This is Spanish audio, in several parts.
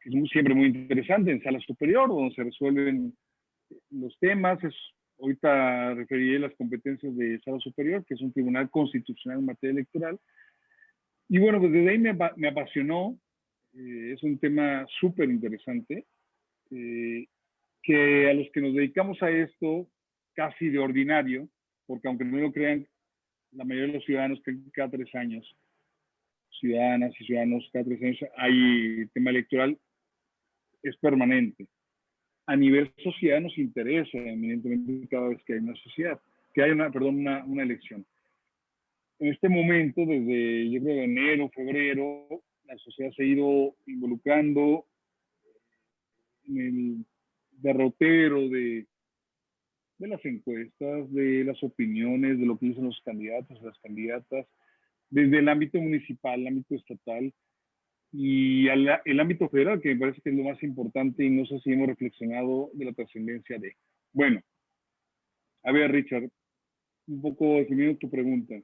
que es siempre muy interesante, en sala superior, donde se resuelven los temas. Ahorita referiré las competencias de sala superior, que es un tribunal constitucional en materia electoral. Y bueno, pues desde ahí me apasionó. Es un tema súper interesante, que a los que nos dedicamos a esto casi de ordinario, porque aunque no lo crean, la mayoría de los ciudadanos creen que cada 3 años, ciudadanas y ciudadanos, cada 3 años hay tema electoral, es permanente. A nivel social nos interesa eminentemente cada vez que hay una sociedad, que hay una elección. En este momento, desde yo creo de enero, febrero, la sociedad se ha ido involucrando en el derrotero de las encuestas, de las opiniones, de lo que dicen los candidatos, las candidatas, desde el ámbito municipal, el ámbito estatal y el ámbito federal, que me parece que es lo más importante y no sé si hemos reflexionado de la trascendencia de. Bueno, a ver, Richard, un poco definiendo tu pregunta.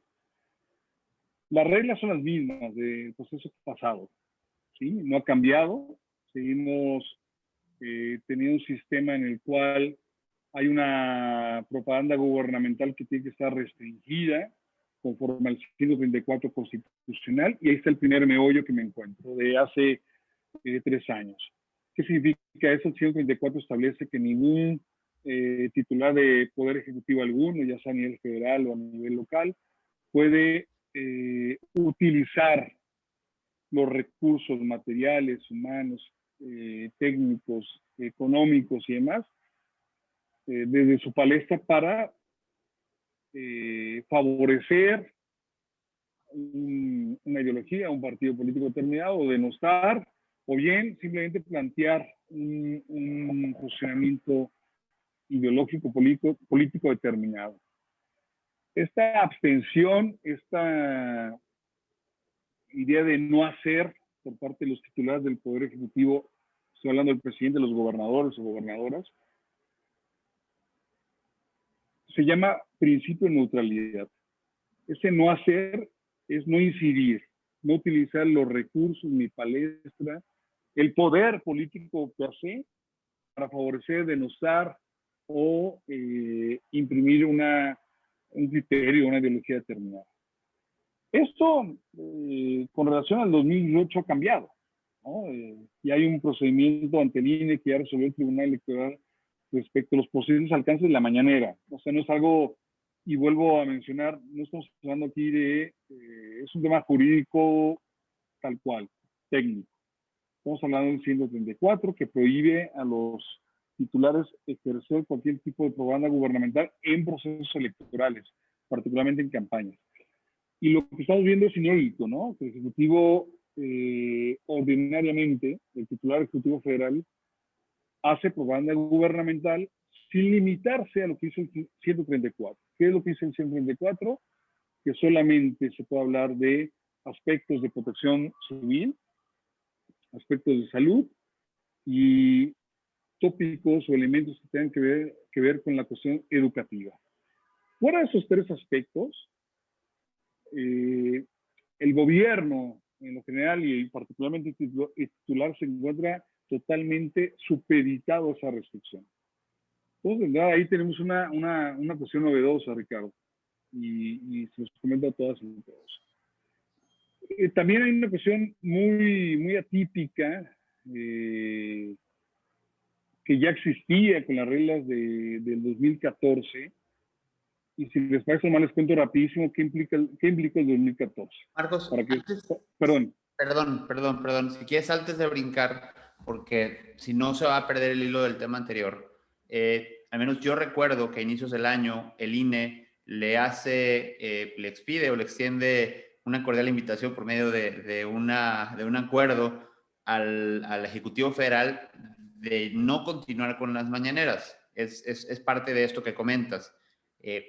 Las reglas son las mismas del proceso pasado, ¿sí? No ha cambiado, seguimos teniendo un sistema en el cual hay una propaganda gubernamental que tiene que estar restringida conforme al 134 constitucional, y ahí está el primer meollo que me encuentro de hace 3 años. ¿Qué significa eso? El 134 establece que ningún titular de poder ejecutivo alguno, ya sea a nivel federal o a nivel local, puede utilizar los recursos materiales, humanos, técnicos, económicos y demás, desde su palestra para favorecer una ideología, un partido político determinado, o denostar, o bien simplemente plantear un posicionamiento ideológico, político determinado. Esta abstención, esta idea de no hacer por parte de los titulares del Poder Ejecutivo, estoy hablando del presidente, de los gobernadores o gobernadoras, se llama principio de neutralidad. Ese no hacer es no incidir, no utilizar los recursos, ni palestra, el poder político que hace para favorecer, denostar o imprimir un criterio, una ideología determinada. Esto, con relación al 2008, ha cambiado, ¿no? Y hay un procedimiento ante el INE que ya resolvió el Tribunal Electoral respecto a los posibles alcances de la mañanera. O sea, no es algo, y vuelvo a mencionar, no estamos hablando aquí de, es un tema jurídico tal cual, técnico. Estamos hablando del 134 que prohíbe a los titulares ejercer cualquier tipo de propaganda gubernamental en procesos electorales, particularmente en campañas. Y lo que estamos viendo es inédito, ¿no? Que el Ejecutivo, ordinariamente, el titular ejecutivo federal, hace propaganda gubernamental sin limitarse a lo que dice el 134. ¿Qué es lo que dice el 134? Que solamente se puede hablar de aspectos de protección civil, aspectos de salud y tópicos o elementos que tengan que ver con la cuestión educativa. Fuera de esos 3 aspectos, el gobierno en lo general y particularmente el titular se encuentra totalmente supeditado a esa restricción. Entonces, ahí tenemos una cuestión novedosa, Ricardo, y se los comento a todas y a todos. También hay una cuestión muy atípica que ya existía con las reglas del 2014, y si les parece mal les cuento rapidísimo qué implica el 2014. Marcos, perdón. Si quieres, antes de brincar, porque si no se va a perder el hilo del tema anterior. Al menos yo recuerdo que a inicios del año el INE le expide o le extiende una cordial invitación por medio de un acuerdo al Ejecutivo Federal de no continuar con las mañaneras. Es parte de esto que comentas.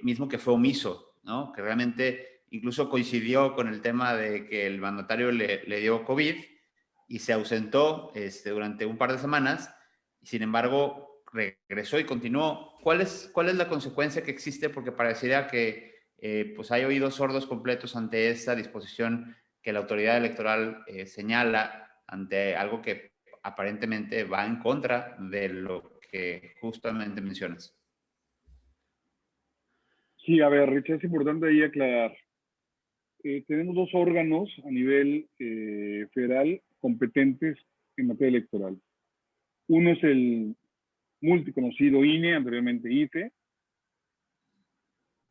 Mismo que fue omiso, ¿no? Que realmente incluso coincidió con el tema de que el mandatario le dio COVID y se ausentó durante un par de semanas, y sin embargo regresó y continuó. ¿Cuál es la consecuencia que existe? Porque parecería que pues hay oídos sordos completos ante esa disposición que la autoridad electoral señala ante algo que aparentemente va en contra de lo que justamente mencionas. Sí, a ver, Richard, es importante ahí aclarar. Tenemos dos órganos a nivel federal competentes en materia electoral. Uno es el multiconocido INE, anteriormente IFE,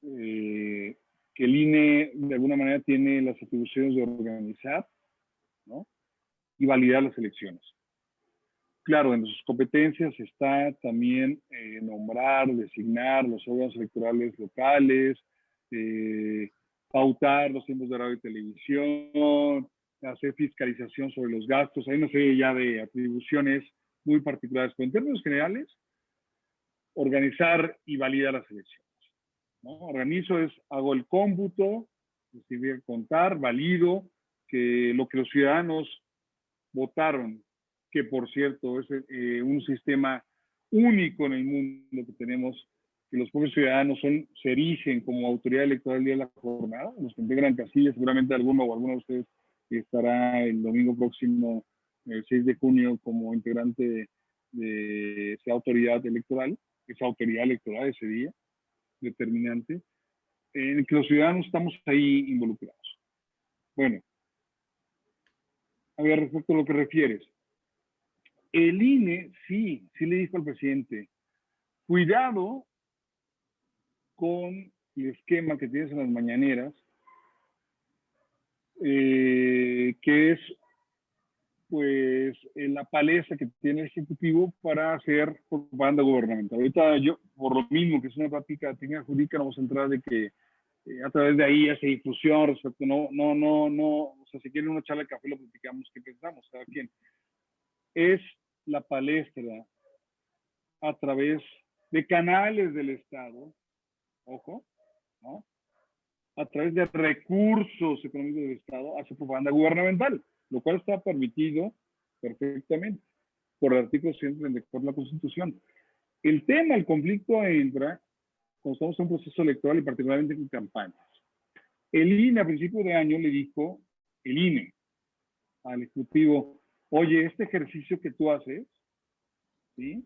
que el INE de alguna manera tiene las atribuciones de organizar, ¿no?, y validar las elecciones. Claro, en sus competencias está también nombrar, designar los órganos electorales locales, pautar los tiempos de radio y televisión, hacer fiscalización sobre los gastos. Hay una serie ya de atribuciones muy particulares, pero en términos generales, organizar y validar las elecciones, ¿no? Organizo hago el cómputo, es decir, contar, valido que lo que los ciudadanos votaron, que por cierto es un sistema único en el mundo que tenemos, que los propios ciudadanos se erigen como autoridad electoral el día de la jornada, los que integran casillas, seguramente alguno o alguno de ustedes estará el domingo próximo, el 6 de junio, como integrante de esa autoridad electoral ese día, determinante, en que los ciudadanos estamos ahí involucrados. Bueno, a ver, respecto a lo que refieres, el INE sí le dijo al presidente, cuidado con el esquema que tienes en las mañaneras, que es pues la palestra que tiene el Ejecutivo para hacer propaganda gubernamental. Ahorita yo, por lo mismo que es una práctica técnica jurídica, no vamos a entrar de que a través de ahí hace difusión respecto, o sea, si quieren una charla de café lo platicamos, qué pensamos, cada quien. Es la palestra a través de canales del Estado, ojo, ¿no?, a través de recursos económicos del Estado, hace propaganda gubernamental, lo cual está permitido perfectamente por el artículo 134 de la Constitución. El tema, el conflicto entra cuando estamos en un proceso electoral y particularmente en campañas. El INE a principio de año le dijo, el INE, al Ejecutivo, oye, este ejercicio que tú haces, ¿sí?,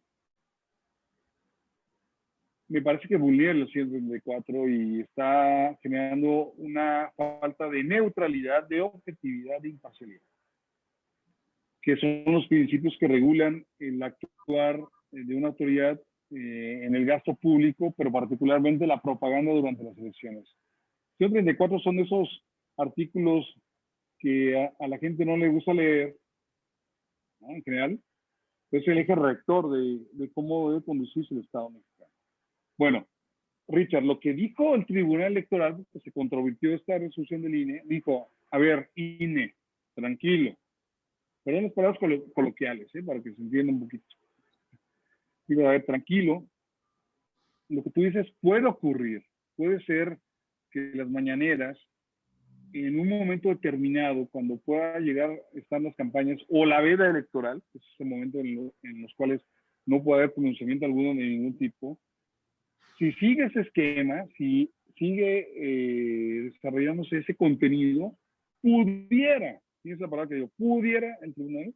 me parece que vulnera el 134 y está generando una falta de neutralidad, de objetividad, de imparcialidad, que son los principios que regulan el actuar de una autoridad en el gasto público, pero particularmente la propaganda durante las elecciones. 134 son esos artículos que a la gente no le gusta leer, ¿no?, en general, es el eje rector de cómo debe conducirse el Estado mexicano. Bueno, Richard, lo que dijo el Tribunal Electoral, que se controvirtió esta resolución del INE, dijo, a ver, INE, tranquilo, perdón las palabras coloquiales, para que se entienda un poquito. Digo, a ver, tranquilo, lo que tú dices puede ocurrir, puede ser que las mañaneras, en un momento determinado, cuando pueda llegar, están las campañas, o la veda electoral, que es ese momento en los cuales no puede haber pronunciamiento alguno de ningún tipo, si sigue ese esquema, si sigue desarrollándose ese contenido, pudiera, y esa palabra que digo, pudiera el tribunal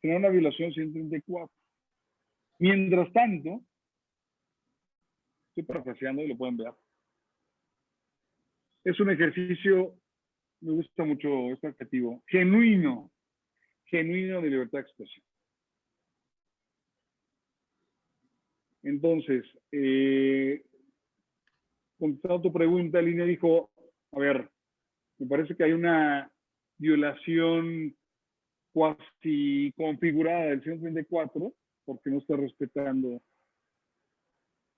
tener una violación 134. Mientras tanto, estoy parafraseando y lo pueden ver, es un ejercicio, me gusta mucho este adjetivo, genuino de libertad de expresión. Entonces, contestando tu pregunta, el INE dijo, a ver, me parece que hay una violación cuasi configurada del 134, porque no está respetando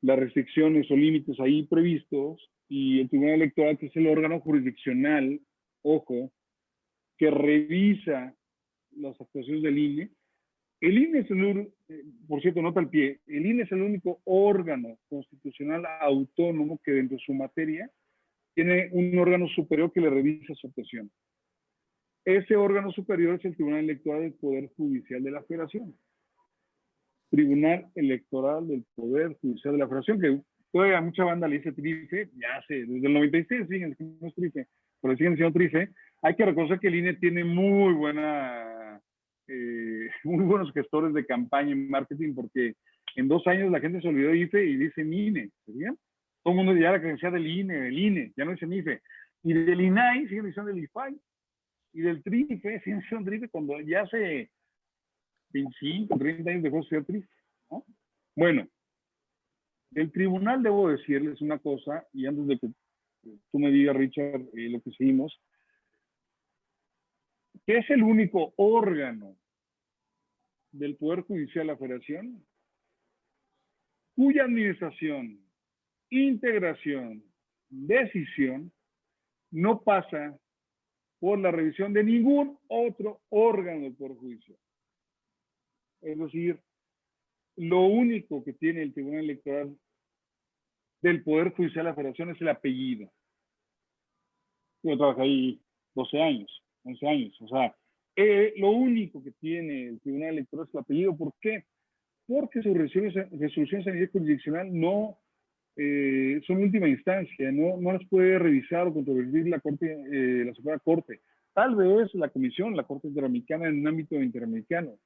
las restricciones o límites ahí previstos, y el Tribunal Electoral, que es el órgano jurisdiccional, ojo, que revisa las actuaciones del INE. El INE es por cierto, nota al pie, el INE es el único órgano constitucional autónomo que dentro de su materia tiene un órgano superior que le revisa su actuación. Ese órgano superior es el Tribunal Electoral del Poder Judicial de la Federación. Tribunal Electoral del Poder Judicial de la Federación, que todavía mucha banda le dice TRIFE, ya sé, desde el 96 siguen diciendo TRIFE, pero siguen diciendo TRIFE. Hay que reconocer que el INE tiene muy buena muy buenos gestores de campaña y marketing, porque en 2 años la gente se olvidó de IFE y dice INE, ¿sabían? Todo el mundo ya la creencia del INE, ya no dicen IFE. Y del INAI siguen diciendo del IFAI. Y del TRIFE siguen diciendo TRIFE cuando ya hace 25, 30 años dejó de ser TRIFE, ¿no? Bueno, del tribunal debo decirles una cosa, y antes de que tú me digas, Richard, lo que seguimos, que es el único órgano del Poder Judicial de la Federación cuya administración, integración, decisión no pasa por la revisión de ningún otro órgano del Poder Judicial. Es decir, lo único que tiene el Tribunal Electoral del Poder Judicial de la Federación es el apellido. Yo trabajé ahí 12 años, 11 años. O sea, lo único que tiene el Tribunal Electoral es el apellido. ¿Por qué? Porque sus resoluciones a nivel jurisdiccional no son última instancia, no las puede revisar o controvertir la Suprema Corte. Tal vez la Comisión, la Corte Interamericana en un ámbito interamericano.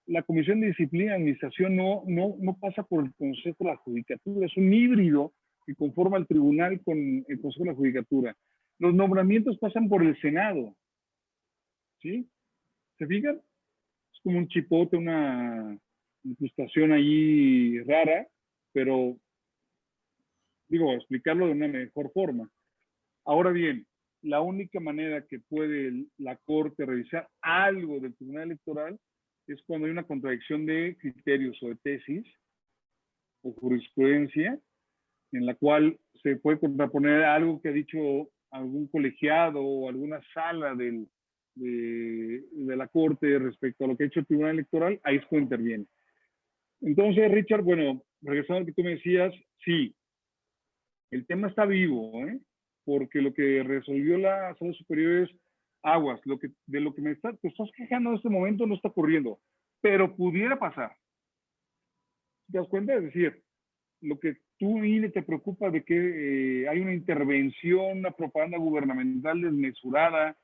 La Comisión de Disciplina y Administración no pasa por el Consejo de la Judicatura, es un híbrido que conforma el tribunal con el Consejo de la Judicatura. Los nombramientos pasan por el Senado, ¿sí? ¿Se fijan? Es como un chipote, una incrustación ahí rara, pero digo, explicarlo de una mejor forma. Ahora bien, la única manera que puede la Corte revisar algo del Tribunal Electoral es cuando hay una contradicción de criterios o de tesis o jurisprudencia en la cual se puede contraponer algo que ha dicho algún colegiado o alguna sala de la Corte respecto a lo que ha hecho el Tribunal Electoral, ahí es cuando interviene. Entonces, Richard, bueno, regresando a lo que tú me decías, sí, el tema está vivo, porque lo que resolvió la Sala Superior es aguas, de lo que te estás quejando en este momento no está ocurriendo, pero pudiera pasar. ¿Te das cuenta? Es decir, lo que tú, INE, te preocupa de que hay una intervención, una propaganda gubernamental desmesurada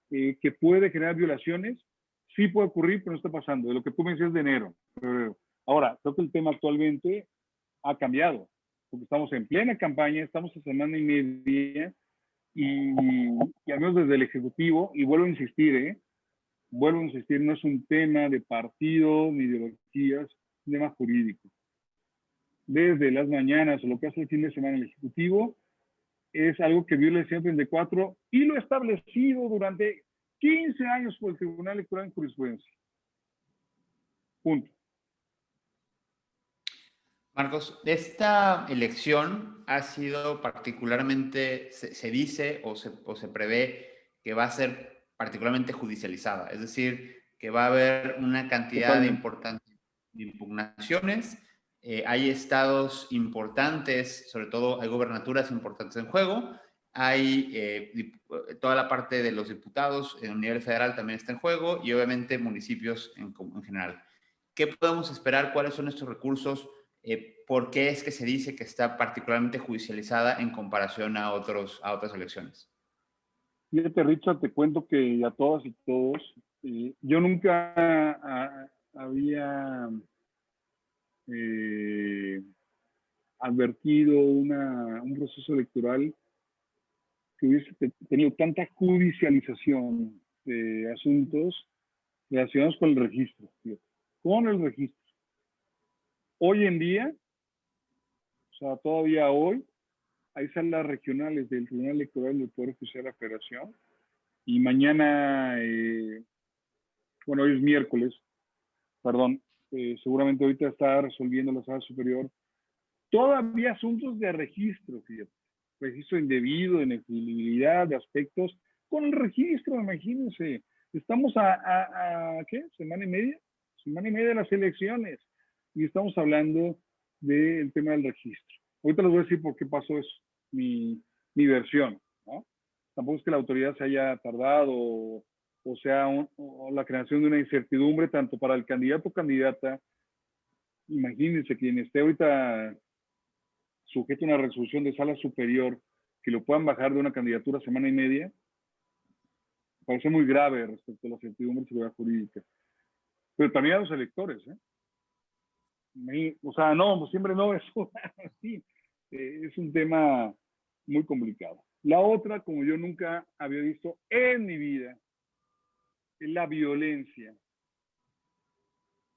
que puede generar violaciones, sí puede ocurrir, pero no está pasando. De lo que tú me decías de enero, febrero. Ahora, creo que el tema actualmente ha cambiado, porque estamos en plena campaña, estamos a semana y media, y al menos desde el Ejecutivo, y vuelvo a insistir, no es un tema de partido ni ideologías, es un tema jurídico. Desde las mañanas o lo que hace el fin de semana el Ejecutivo es algo que viola el 134 y lo establecido durante 15 años por el Tribunal Electoral en jurisprudencia. Punto. Marcos, esta elección ha sido particularmente, se dice o se prevé que va a ser particularmente judicializada, es decir, que va a haber una cantidad importante de impugnaciones, hay estados importantes, sobre todo hay gobernaturas importantes en juego, hay toda la parte de los diputados en un nivel federal también está en juego y obviamente municipios en general. ¿Qué podemos esperar? ¿Cuáles son estos recursos? ¿Por qué es que se dice que está particularmente judicializada en comparación a otras elecciones? Fíjate, Richard, te cuento que a todas y todos, yo nunca había advertido un proceso electoral que hubiese tenido tanta judicialización de asuntos relacionados con el registro. Fíjate, con el registro. Hoy en día, o sea, todavía hoy, hay salas regionales del Tribunal Electoral del Poder Judicial de la Federación y mañana, bueno, hoy es miércoles, perdón, seguramente ahorita está resolviendo la Sala Superior todavía asuntos de registro, fíjate, registro indebido, de inexigibilidad, de aspectos con el registro, imagínense, estamos ¿qué? Semana y media de las elecciones y estamos hablando del tema del registro. Ahorita les voy a decir por qué pasó eso, mi versión, ¿no? Tampoco es que la autoridad se haya tardado o sea o la creación de una incertidumbre tanto para el candidato o candidata. Imagínense quien esté ahorita sujeto a una resolución de sala superior que lo puedan bajar de una candidatura semana y media, parece muy grave respecto a la certidumbre de seguridad jurídica. Pero también a los electores, ¿eh? O sea, no, pues siempre no, eso sí, es un tema muy complicado. La otra, como yo nunca había visto en mi vida, es la violencia.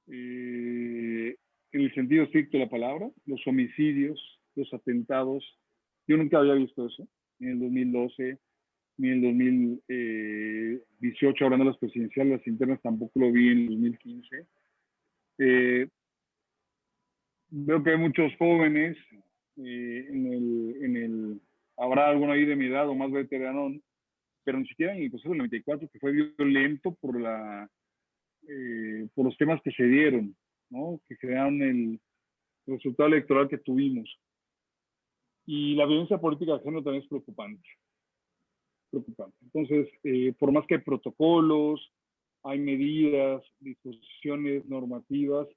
En el sentido estricto de la palabra, los homicidios, los atentados. Yo nunca había visto eso, ni en el 2012, ni en el 2018, hablando de las presidenciales, las internas tampoco lo vi en el 2015. Veo que hay muchos jóvenes, habrá alguno ahí de mi edad o más veteranón, pero ni siquiera en el proceso del 94, que fue violento por los temas que se dieron, ¿no? Que crearon el resultado electoral que tuvimos. Y la violencia política de género también es preocupante. Preocupante. Entonces, por más que hay protocolos, hay medidas, disposiciones normativas,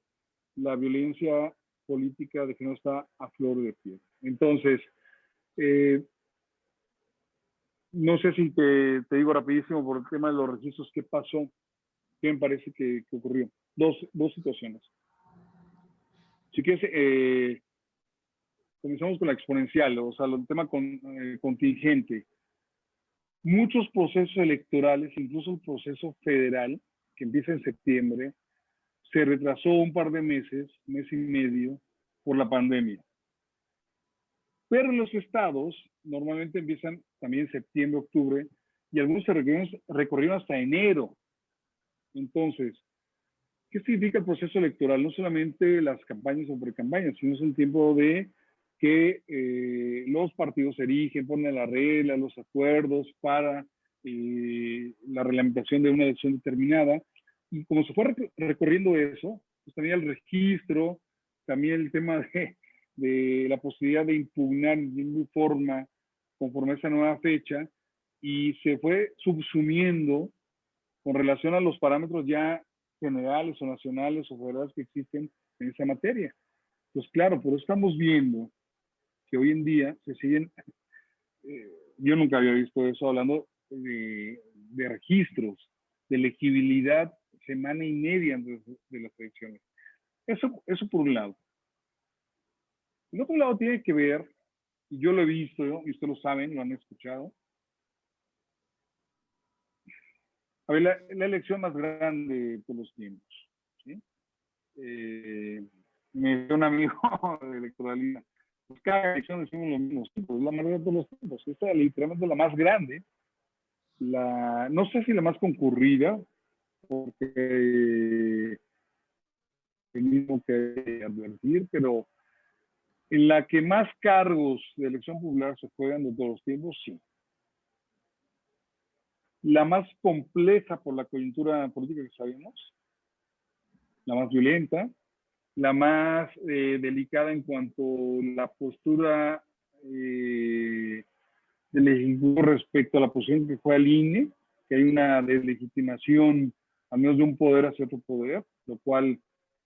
la violencia política de género está a flor de piel. Entonces, no sé si te digo rapidísimo por el tema de los registros, ¿qué pasó? ¿Qué me parece que ocurrió? Dos situaciones. Si quieres, comenzamos con la exponencial, o sea, el tema contingente. Muchos procesos electorales, incluso el proceso federal, que empieza en septiembre, se retrasó un par de meses, mes y medio, por la pandemia. Pero los estados normalmente empiezan también en septiembre, octubre, y algunos se recorrieron hasta enero. Entonces, ¿qué significa el proceso electoral? No solamente las campañas o precampañas, sino es un tiempo de que los partidos se erigen, ponen la regla, los acuerdos para la reglamentación de una elección determinada. Y como se fue recorriendo eso, pues también el registro, también el tema de la posibilidad de impugnar de forma conforme a esa nueva fecha, y se fue subsumiendo con relación a los parámetros ya generales o nacionales o federales que existen en esa materia. Pues claro, pero estamos viendo que hoy en día se siguen, yo nunca había visto eso, hablando de registros, de elegibilidad semana y media de las elecciones. Eso por un lado. El otro lado tiene que ver, y yo lo he visto, y ustedes lo saben, lo han escuchado. A ver, la elección más grande de todos los tiempos. ¿Sí? Me dio un amigo de electoralidad. Pues cada elección decimos lo mismo, sí, pues la mayoría de todos los tiempos. Esta es literalmente la más grande, no sé si la más concurrida, porque tenemos que advertir, pero en la que más cargos de elección popular se juegan de todos los tiempos, sí. La más compleja por la coyuntura política que sabemos, la más violenta, la más delicada en cuanto a la postura del Ejecutivo respecto a la posición que fue al INE, que hay una deslegitimación al menos de un poder hacia otro poder, lo cual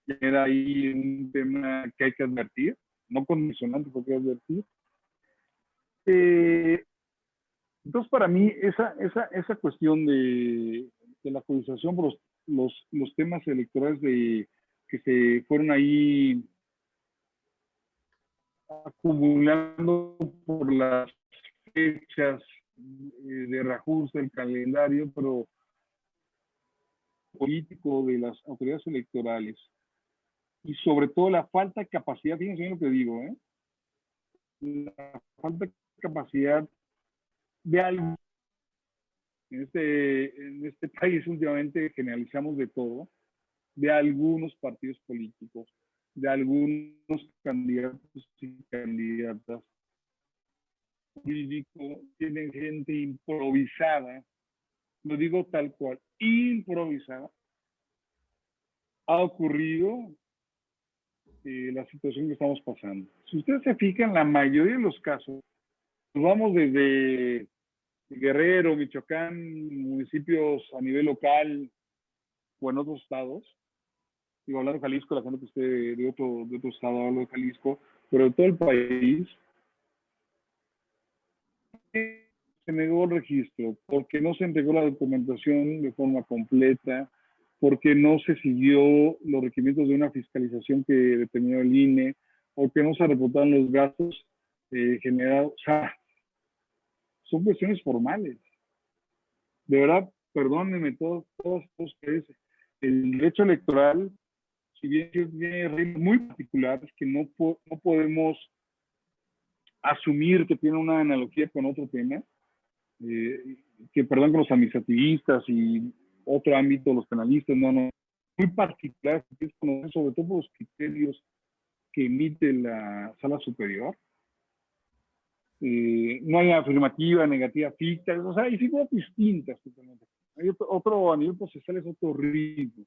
genera ahí un tema que hay que advertir, no condicionante, porque hay que advertir. Entonces, para mí, esa cuestión de la judicialización por los temas electorales que se fueron ahí acumulando por las fechas de reajuste del calendario, pero político de las autoridades electorales, y sobre todo la falta de capacidad, fíjense bien lo que digo, la falta de capacidad de algo. En este país últimamente generalizamos de todo, de algunos partidos políticos, de algunos candidatos y candidatas políticos, tienen gente improvisada, lo digo tal cual, improvisada. Ha ocurrido la situación que estamos pasando. Si ustedes se fijan, la mayoría de los casos, nos vamos desde Guerrero, Michoacán, municipios a nivel local o en otros estados. Digo, hablando de Jalisco, la gente que esté de otro estado habla de Jalisco, pero de todo el país, se se negó el registro, porque no se entregó la documentación de forma completa, porque no se siguió los requerimientos de una fiscalización que determinó el INE, o que no se reportaron los gastos generados. O sea, son cuestiones formales. De verdad, perdónenme todos ustedes. El derecho electoral, si bien tiene reglas muy particulares que no podemos asumir que tiene una analogía con otro tema, que perdón, con los administrativistas y otro ámbito, los penalistas, no, muy particular, sobre todo por los criterios que emite la sala superior. No hay afirmativa, negativa, ficta, o sea, hay figuras distintas totalmente. Hay otro a nivel procesal, es otro ritmo.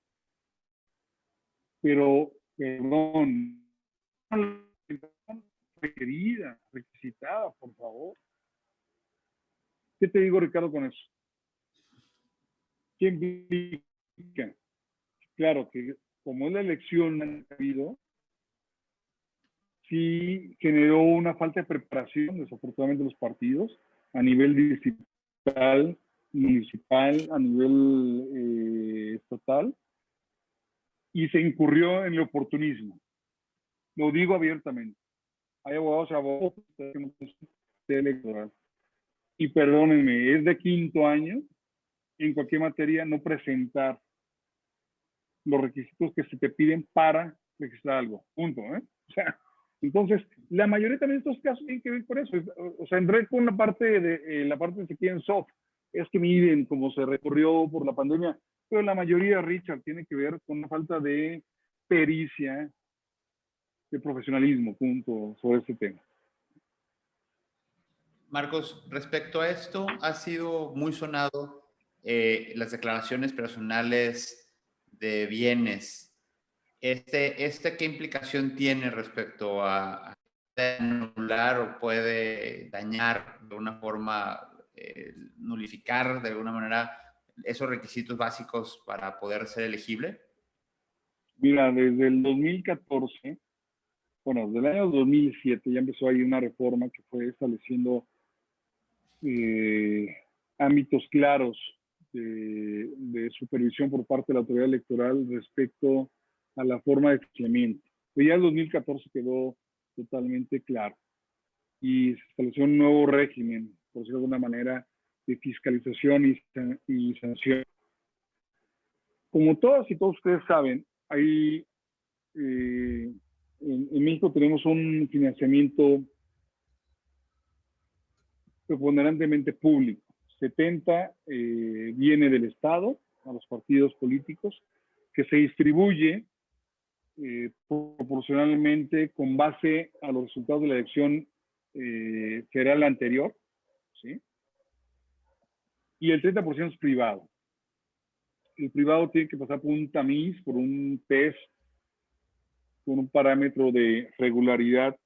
Pero, perdón, requerida, requisitada, por favor. ¿Qué te digo, Ricardo, con eso? ¿Qué implica? Claro que como es la elección han habido, sí generó una falta de preparación, desafortunadamente, de los partidos a nivel distrital, municipal, a nivel estatal, y se incurrió en el oportunismo. Lo digo abiertamente. Hay abogados y abogados electoral. Y perdónenme, es de quinto año, en cualquier materia, no presentar los requisitos que se te piden para registrar algo. Punto, ¿eh? O sea, entonces, la mayoría también de estos casos tienen que ver con eso. O sea, entré con la parte de que quieren soft. Es que miden cómo se recorrió por la pandemia. Pero la mayoría, Richard, tiene que ver con una falta de pericia, de profesionalismo, punto, sobre este tema. Marcos, respecto a esto, ha sido muy sonado las declaraciones personales de bienes. ¿Qué implicación tiene respecto a anular o puede dañar de una forma, nulificar de alguna manera esos requisitos básicos para poder ser elegible? Mira, desde el 2014, bueno, desde el año 2007 ya empezó ahí una reforma que fue estableciendo ámbitos claros de supervisión por parte de la autoridad electoral respecto a la forma de financiamiento. Pero ya el 2014 quedó totalmente claro y se estableció un nuevo régimen, por decirlo de alguna manera, de fiscalización y sanción. Como todas y todos ustedes saben, hay, en México tenemos un financiamiento preponderantemente público. 70 viene del Estado a los partidos políticos, que se distribuye proporcionalmente con base a los resultados de la elección federal anterior, ¿sí? Y el 30% es privado. El privado tiene que pasar por un tamiz, por un test, con un parámetro de regularidad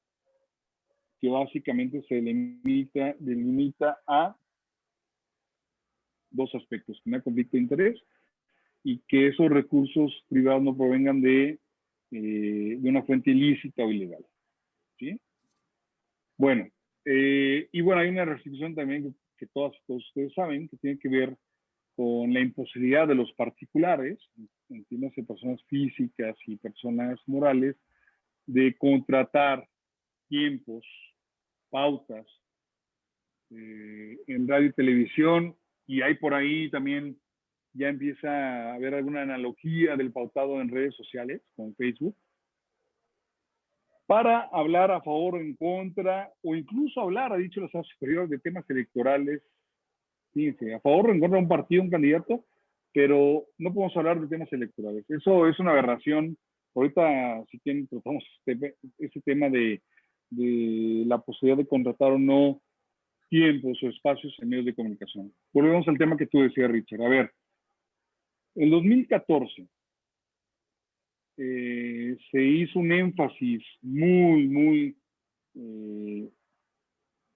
que básicamente se delimita a dos aspectos: que no hay conflicto de interés y que esos recursos privados no provengan de una fuente ilícita o ilegal, ¿sí? Bueno, y bueno, hay una restricción también que todos ustedes saben, que tiene que ver con la imposibilidad de los particulares, entiéndase personas físicas y personas morales, de contratar tiempos, pautas en radio y televisión, y hay por ahí también ya empieza a haber alguna analogía del pautado en redes sociales, con Facebook, para hablar a favor o en contra, o incluso hablar, ha dicho la sala superior, de temas electorales. Fíjense, a favor o en contra de un partido, un candidato, pero no podemos hablar de temas electorales. Eso es una aberración. Ahorita, si quieren, tratamos ese tema de la posibilidad de contratar o no tiempos o espacios en medios de comunicación. Volvemos al tema que tú decías, Richard. A ver, en 2014 se hizo un énfasis muy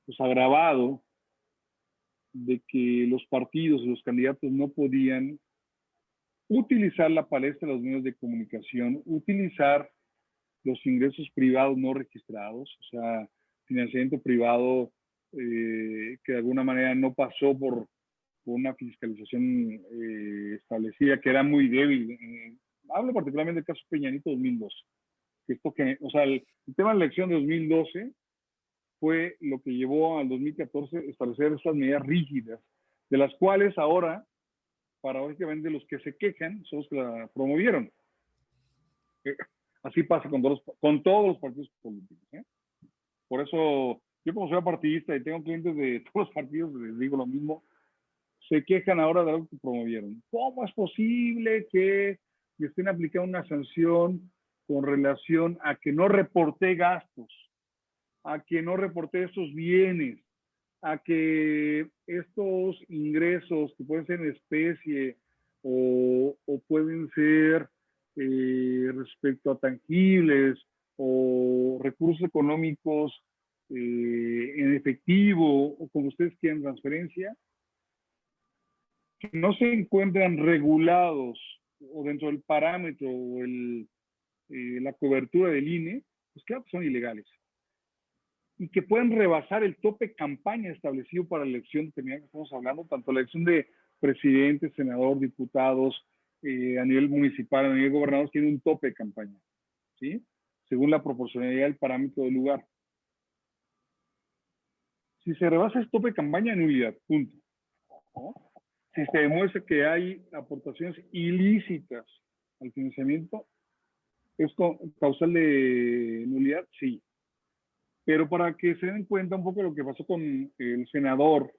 pues agravado de que los partidos y los candidatos no podían utilizar la palestra de los medios de comunicación, utilizar los ingresos privados no registrados, o sea, financiamiento privado que de alguna manera no pasó por una fiscalización establecida, que era muy débil. Hablo particularmente del caso Peña Nieto 2012. O sea, el tema de la elección de 2012 fue lo que llevó al 2014 a establecer estas medidas rígidas, de las cuales ahora, paradójicamente, los que se quejan son los que la promovieron. Así pasa con todos los partidos políticos. Por eso, yo como soy apartidista y tengo clientes de todos los partidos, les digo lo mismo, se quejan ahora de algo que promovieron. ¿Cómo es posible que le estén aplicando una sanción con relación a que no reporté gastos, a que no reporté estos bienes, a que estos ingresos que pueden ser en especie o pueden ser respecto a tangibles o recursos económicos en efectivo o como ustedes quieran, transferencia, que no se encuentran regulados o dentro del parámetro o la cobertura del INE, pues claro que son ilegales. Y que pueden rebasar el tope campaña establecido para la elección determinada que estamos hablando, tanto la elección de presidente, senador, diputados, a nivel municipal, a nivel gobernador, tiene un tope de campaña, ¿sí? Según la proporcionalidad del parámetro del lugar. Si se rebasa el tope de campaña, nulidad, punto. ¿No? Si se demuestra que hay aportaciones ilícitas al financiamiento, ¿es causal de nulidad? Sí. Pero para que se den cuenta un poco de lo que pasó con el senador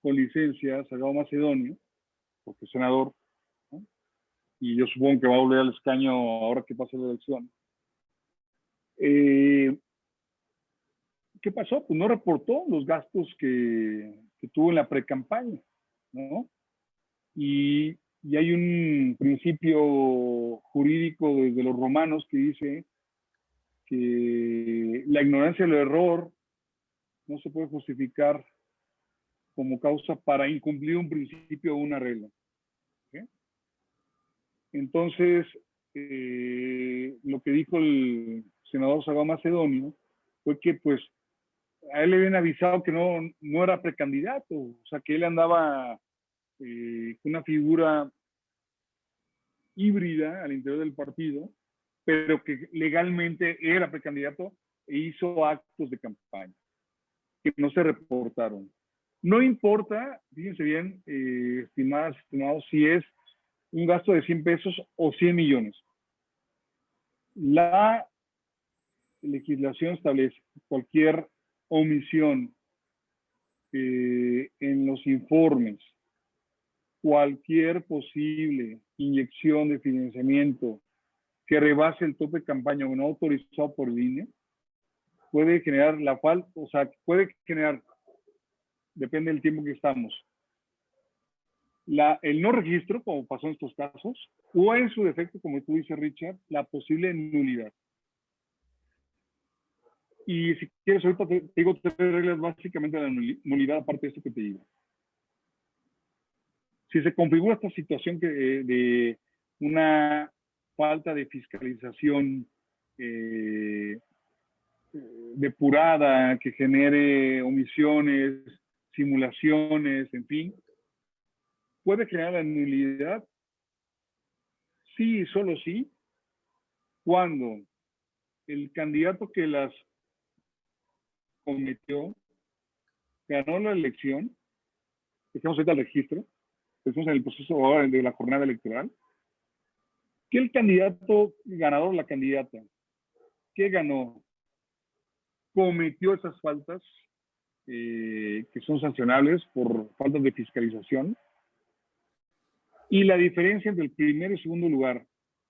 con licencia, Salgado Macedonio, porque es senador, ¿no? Y yo supongo que va a volver al escaño ahora que pase la elección. ¿Qué pasó? Pues no reportó los gastos que tuvo en la precampaña, ¿no? Y hay un principio jurídico desde los romanos que dice que la ignorancia del error no se puede justificar como causa para incumplir un principio o una regla. ¿Okay? Entonces, lo que dijo el senador Salgado Macedonio fue que pues a él le habían avisado que no era precandidato, o sea que él andaba con una figura híbrida al interior del partido, pero que legalmente era precandidato e hizo actos de campaña que no se reportaron. No importa, fíjense bien, estimadas, estimados, si es un gasto de 100 pesos o 100 millones. La legislación establece cualquier omisión en los informes, cualquier posible inyección de financiamiento que rebase el tope de campaña o no autorizado por el INE, puede generar la falta, o sea, puede generar, depende del tiempo que estamos, el no registro, como pasó en estos casos, o en su defecto, como tú dices, Richard, la posible nulidad. Y si quieres, ahorita te digo 3 reglas básicamente de la nulidad, aparte de esto que te digo. Si se configura esta situación de una falta de fiscalización depurada, que genere omisiones, simulaciones, en fin, puede generar la nulidad, sí y solo sí, cuando el candidato que las cometió ganó la elección, dejemos ahorita el registro, estamos en el proceso ahora de la jornada electoral, que el candidato ganador, la candidata, que ganó, cometió esas faltas que son sancionables por faltas de fiscalización, y la diferencia entre el primer y segundo lugar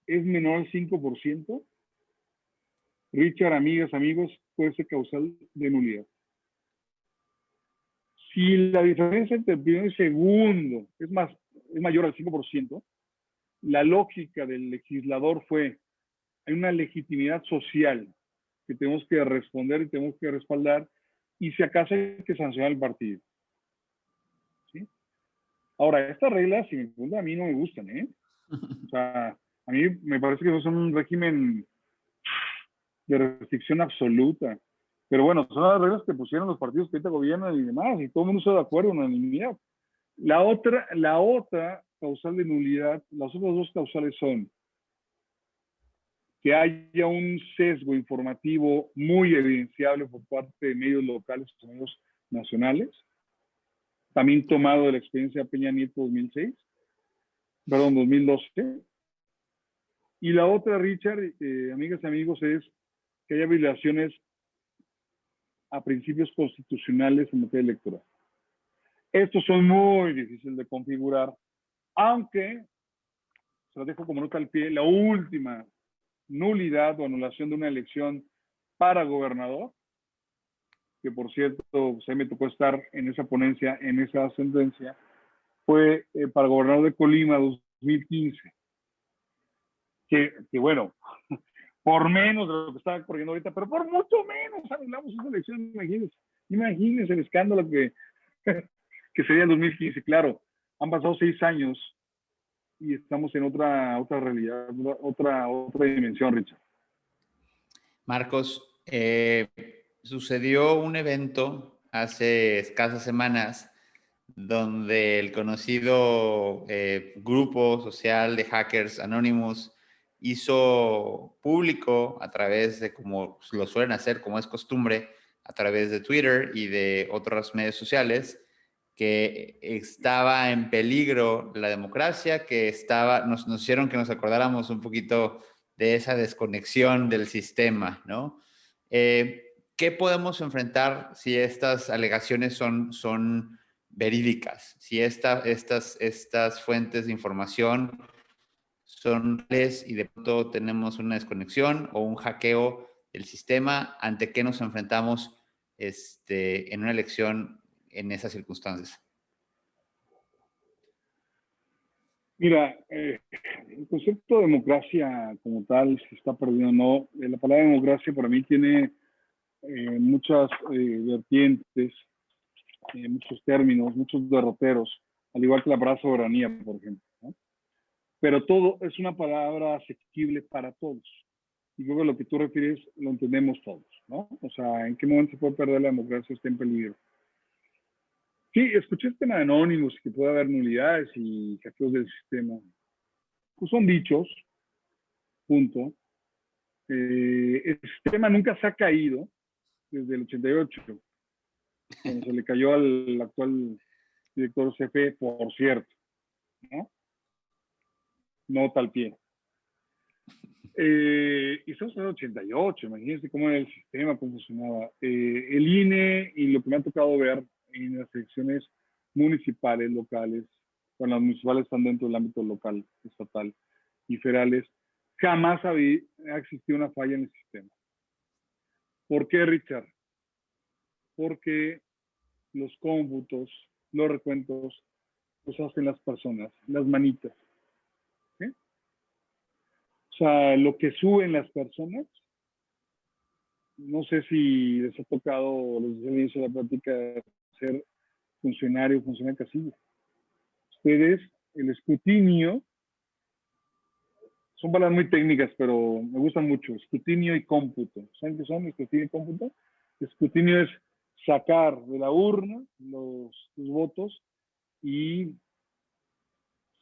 es menor al 5%, Richard, amigas, amigos, puede ser causal de nulidad. Si la diferencia entre el primero y segundo es mayor al 5%, la lógica del legislador fue, hay una legitimidad social que tenemos que responder y tenemos que respaldar, y si acaso hay que sancionar el partido. ¿Sí? Ahora, estas reglas, si me preguntan, a mí no me gustan, ¿eh? O sea, a mí me parece que no son un régimen de restricción absoluta. Pero bueno, son las reglas que pusieron los partidos que ahorita gobiernan y demás, y todo el mundo está de acuerdo en unanimidad. La otra causal de nulidad, las otras dos causales son que haya un sesgo informativo muy evidenciable por parte de medios locales o medios nacionales, también tomado de la experiencia de Peña Nieto 2012. Y la otra, Richard, amigas y amigos, es que haya violaciones a principios constitucionales en materia electoral. Estos son muy difíciles de configurar, aunque, se los dejo como nota al pie, la última nulidad o anulación de una elección para gobernador, que por cierto, se me tocó estar en esa ponencia, en esa sentencia, fue para gobernador de Colima 2015. Que bueno, por menos de lo que está corriendo ahorita, pero por mucho menos anulamos esa elección, imagínense el escándalo que sería en 2015. Claro, han pasado 6 años y estamos en otra realidad, otra dimensión, Richard. Marcos, sucedió un evento hace escasas semanas donde el conocido grupo social de hackers Anonymous hizo público a través de, como lo suelen hacer, como es costumbre, a través de Twitter y de otros medios sociales, que estaba en peligro la democracia, que nos hicieron que nos acordáramos un poquito de esa desconexión del sistema, ¿no? ¿Qué podemos enfrentar si estas alegaciones son verídicas? Si estas fuentes de información son reales y de pronto tenemos una desconexión o un hackeo del sistema, ¿ante qué nos enfrentamos en una elección en esas circunstancias? Mira, el concepto de democracia como tal se está perdiendo, ¿no? La palabra democracia para mí tiene muchas vertientes, muchos términos, muchos derroteros, al igual que la palabra soberanía, por ejemplo, ¿no? Pero todo es una palabra asequible para todos. Y creo que lo que tú refieres lo entendemos todos, ¿no? O sea, ¿en qué momento se puede perder la democracia? Está en peligro. Sí, escuché el tema de Anonymous, que puede haber nulidades y hackeos del sistema. Pues son dichos, punto. El sistema nunca se ha caído desde el 88, cuando se le cayó al actual director CFE, por cierto, ¿no? Nota al pie. Y estamos en el 88, imagínense cómo era el sistema, cómo funcionaba. El INE, y lo que me ha tocado ver en las elecciones municipales, locales, cuando las municipales están dentro del ámbito local, estatal y federales, jamás ha existido una falla en el sistema. ¿Por qué, Richard? Porque los cómputos, los recuentos, los hacen las personas, las manitas. ¿Sí? O sea, lo que suben las personas, no sé si les ha tocado, les hizo la plática de ser funcionario casilla. Ustedes, el escrutinio, son palabras muy técnicas, pero me gustan mucho, escrutinio y cómputo. ¿Saben qué son escrutinio y cómputo? Escrutinio es sacar de la urna los votos y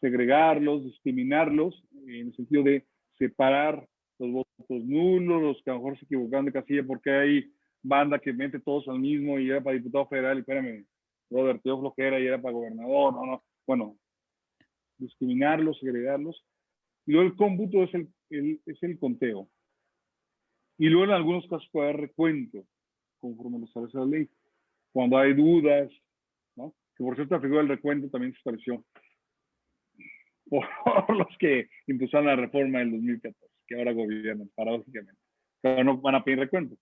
segregarlos, discriminarlos, en el sentido de separar los votos nulos, los que a lo mejor se equivocaron de casilla, porque hay banda que mete todos al mismo y era para diputado federal, y espérame, Robert, yo flojera y era para gobernador, no. Bueno, discriminarlos, segregarlos. Y luego el cómputo es el conteo. Y luego en algunos casos puede haber recuento, conforme lo establece la ley. Cuando hay dudas, ¿no? Que por cierto la figura del recuento también se estableció por los que impulsaron la reforma del 2014, que ahora gobiernan, paradójicamente. Pero no van a pedir recuento,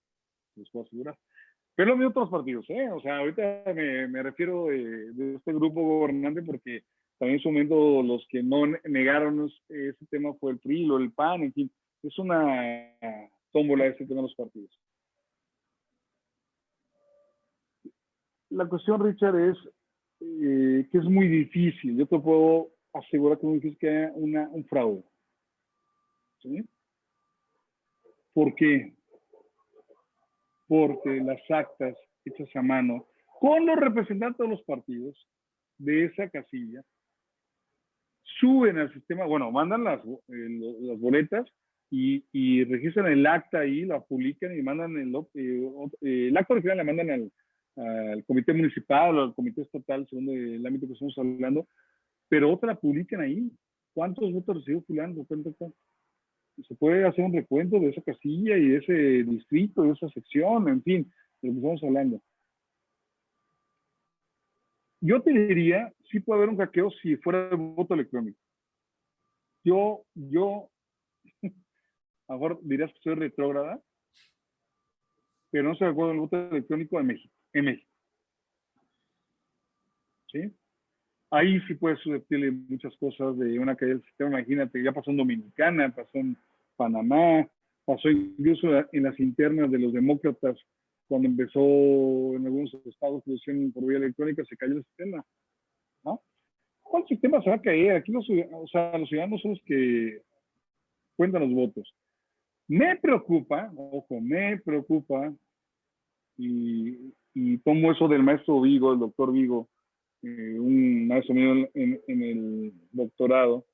les puedo asegurar. Pero lo de otros partidos, ¿eh? O sea, ahorita me refiero de este grupo gobernante porque también en su momento los que no negaron ese tema fue el PRI, el PAN, en fin. Es una tómbola ese tema de los partidos. La cuestión, Richard, es que es muy difícil. Yo te puedo asegurar que es muy difícil que haya un fraude. ¿Sí? ¿Por qué? porque las actas hechas a mano con los representantes de los partidos de esa casilla suben al sistema, bueno, mandan las boletas y registran el acta ahí, la publican y mandan el acta original la mandan al comité municipal o al comité estatal, según el ámbito que estamos hablando, pero otra la publican ahí. ¿Cuántos votos recibió fulano? Se puede hacer un recuento de esa casilla y de ese distrito, de esa sección, en fin, de lo que estamos hablando. Yo te diría, sí puede haber un hackeo si fuera de voto electrónico. Yo, a lo mejor dirás que soy retrógrada, pero no estoy de acuerdo en el voto electrónico en México. ¿Sí? Ahí sí puede susceptible muchas cosas de una caída del sistema. Imagínate, ya pasó en Dominicana, pasó en Panamá, pasó incluso en las internas de los demócratas, cuando empezó en algunos estados que lo hicieron por vía electrónica, se cayó el sistema, ¿no? ¿Cuál sistema se va a caer? Aquí los ciudadanos son los que cuentan los votos. Me preocupa, ojo, y tomo eso del maestro Vigo, el doctor Vigo, un maestro mío en el doctorado,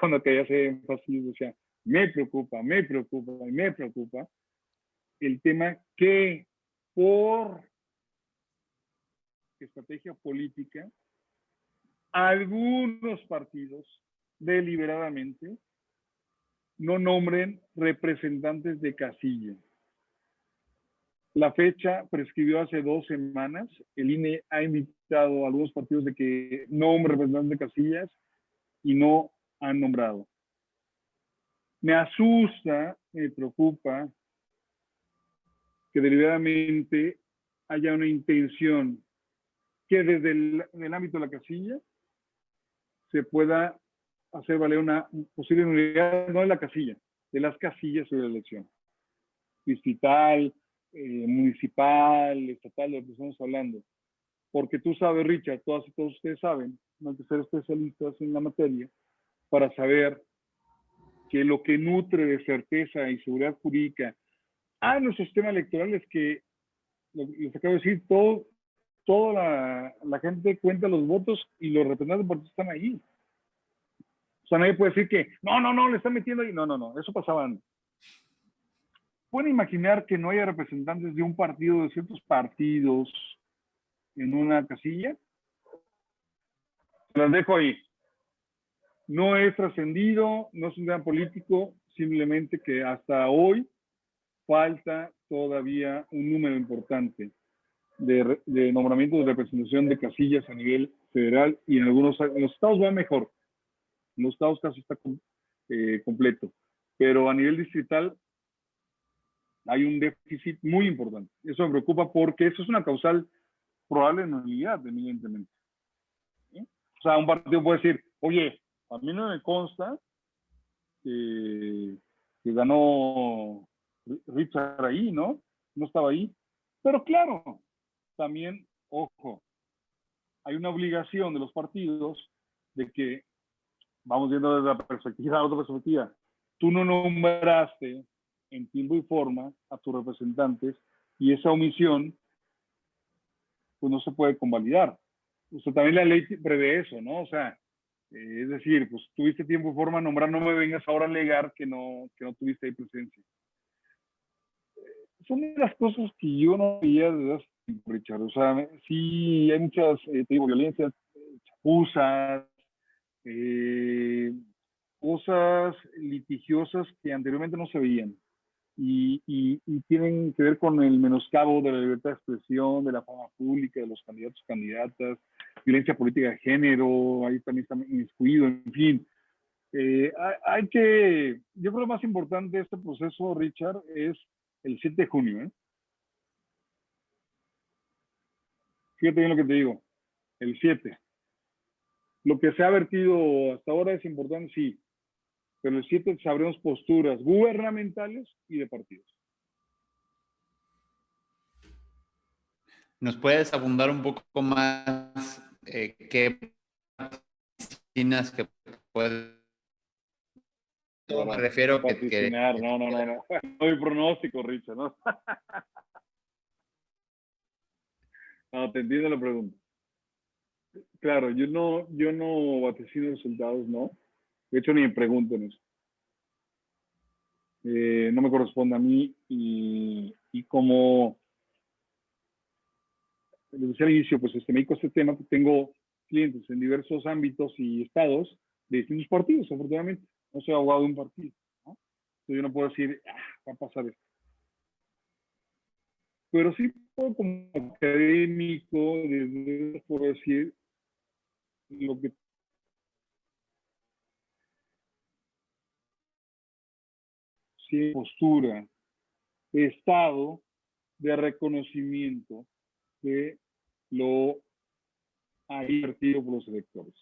cuando que hace énfasis decía, me preocupa el tema que por estrategia política algunos partidos deliberadamente no nombren representantes de casilla. La fecha prescribió hace 2 semanas. El INE ha invitado a algunos partidos de que nombren representantes de casillas y no han nombrado. Me asusta, me preocupa que deliberadamente haya una intención que desde el ámbito de la casilla se pueda hacer valer una posible unidad, no de la casilla, de las casillas de la elección. Distrital, municipal, estatal, de lo que estamos hablando. Porque tú sabes, Richard, todos ustedes saben, no hay que ser especialistas en la materia, para saber que lo que nutre de certeza y seguridad jurídica a nuestro sistema electoral es que, les acabo de decir, toda la gente cuenta los votos y los representantes porque están ahí. O sea, nadie puede decir que, no, le están metiendo ahí. No, eso pasaba antes. ¿Pueden imaginar que no haya representantes de un partido, de ciertos partidos, en una casilla? Las dejo ahí. No es trascendido, no es un gran político, simplemente que hasta hoy falta todavía un número importante de nombramientos de representación de casillas a nivel federal y en los estados va mejor. En los estados casi está completo. Pero a nivel distrital hay un déficit muy importante. Eso me preocupa porque eso es una causal probable de nulidad, evidentemente. ¿Sí? O sea, un partido puede decir, oye, a mí no me consta que ganó Richard ahí, ¿no? No estaba ahí. Pero claro, también, ojo, hay una obligación de los partidos de que, vamos viendo desde la perspectiva, a otra perspectiva, tú no nombraste en tiempo y forma a tus representantes y esa omisión pues no se puede convalidar. O sea, también la ley prevé eso, ¿no? O sea, es decir, pues tuviste tiempo y forma de nombrar, no me vengas ahora a alegar que no tuviste ahí presencia. Son de las cosas que yo no veía desde hace tiempo, Richard. O sea, sí hay muchas, te digo, violencias, chapuzas, cosas litigiosas que anteriormente no se veían. Y tienen que ver con el menoscabo de la libertad de expresión, de la fama pública, de los candidatos y candidatas, violencia política de género, ahí también está inmiscuido, en fin. Yo creo que lo más importante de este proceso, Richard, es el 7 de junio. Fíjate bien lo que te digo, el 7. Lo que se ha vertido hasta ahora es importante, sí, pero el 7 sabremos posturas gubernamentales y de partidos. ¿Nos puedes abundar un poco más qué oficinas que pueden? Me refiero no. No hay pronóstico, Richard, ¿no? No, te entiendo la pregunta. Claro, yo no vaticino resultados, no. De hecho, ni me pregunten eso. No me corresponde a mí y como les decía al inicio, pues me dedico a este tema, pues tengo clientes en diversos ámbitos y estados de distintos partidos, afortunadamente. No soy abogado de un partido, ¿no? Entonces yo no puedo decir, va a pasar esto. Pero sí puedo como académico, puedo decir lo que sí postura, estado de reconocimiento de lo ha invertido por los electores.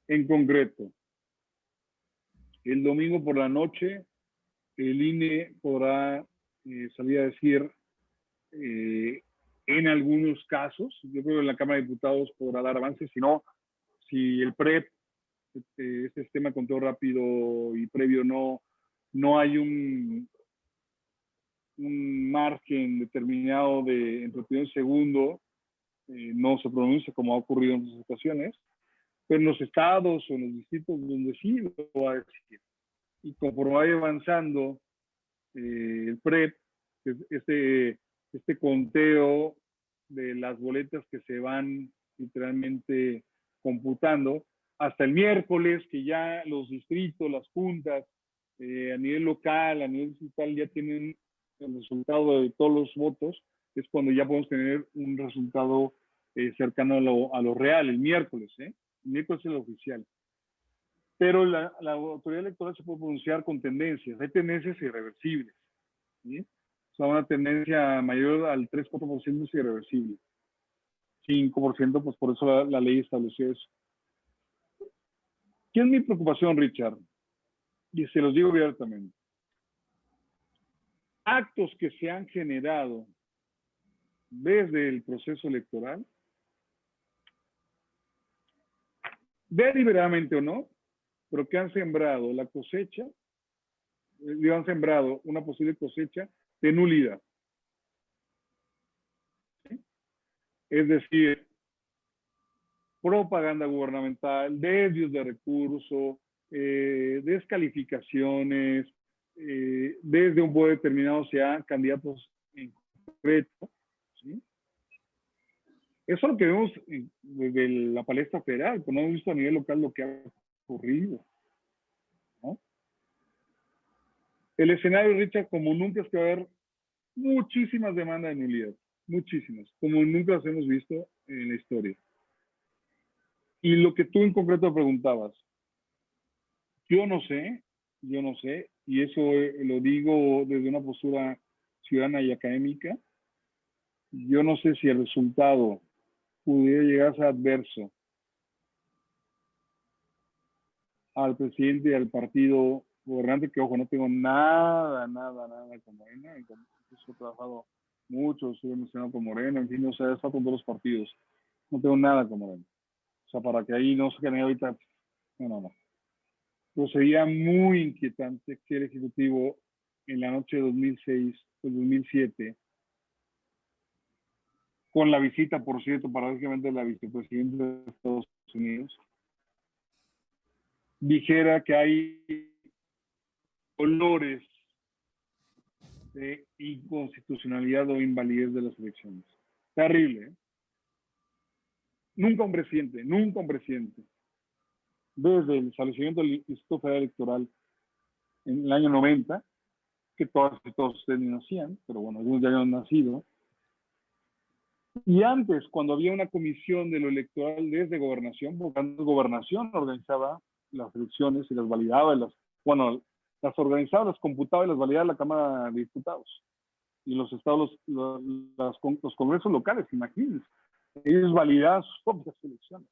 En concreto, el domingo por la noche, el INE podrá salir a decir, en algunos casos, yo creo que en la Cámara de Diputados podrá dar avances, si el PREP, este sistema de conteo rápido y previo, no hay un margen determinado de entre primer y segundo, no se pronuncia como ha ocurrido en otras ocasiones, pero en los estados o en los distritos donde sí lo va a decir. Y conforme vaya avanzando el PREP, este conteo de las boletas que se van literalmente computando, hasta el miércoles, que ya los distritos, las juntas, a nivel local, a nivel distrital, ya tienen el resultado de todos los votos, es cuando ya podemos tener un resultado cercano a lo real, el miércoles. El miércoles es el oficial. Pero la autoridad electoral se puede pronunciar con tendencias. Hay tendencias irreversibles. ¿Sí? O sea, una tendencia mayor al 3-4% es irreversible. 5%, pues por eso la ley estableció eso. ¿Qué es mi preocupación, Richard? Y se los digo abiertamente. Actos que se han generado desde el proceso electoral, deliberadamente o no, pero que han sembrado la cosecha, han sembrado una posible cosecha de nulidad. ¿Sí? Es decir, propaganda gubernamental, desvíos de recursos, descalificaciones, desde un poder determinado sea candidatos en concreto. ¿Sí? Eso es lo que vemos desde la palestra federal, pero no hemos visto a nivel local lo que ha ocurrido, ¿no? El escenario, Richard, como nunca, es que va a haber muchísimas demandas de nulidad, muchísimas, como nunca las hemos visto en la historia. Y lo que tú en concreto preguntabas, yo no sé, y eso lo digo desde una postura ciudadana y académica, yo no sé si el resultado pudiera llegar a ser adverso al presidente y al partido gobernante, que ojo, no tengo nada con Morena, incluso he trabajado mucho, estuve mencionado con Morena, en fin, o sea, he estado con todos los partidos, no tengo nada con Morena. O sea, para que ahí no se genere ahorita, no. Pero sería muy inquietante que el Ejecutivo en la noche de 2006 o 2007, con la visita, por cierto, paradójicamente, de la vicepresidenta de Estados Unidos, dijera que hay olores de inconstitucionalidad o invalidez de las elecciones. Terrible, ¿eh? Nunca un presidente, desde el establecimiento del Instituto Federal Electoral en el año 90, que todos ustedes ni nacían, pero bueno, algunos ya habían nacido. Y antes, cuando había una comisión de lo electoral desde gobernación, porque antes gobernación organizaba las elecciones y las validaba, las organizaba, las computaba y las validaba la Cámara de Diputados. Y los estados, los congresos locales, imagínense, ellos validaban sus propias elecciones.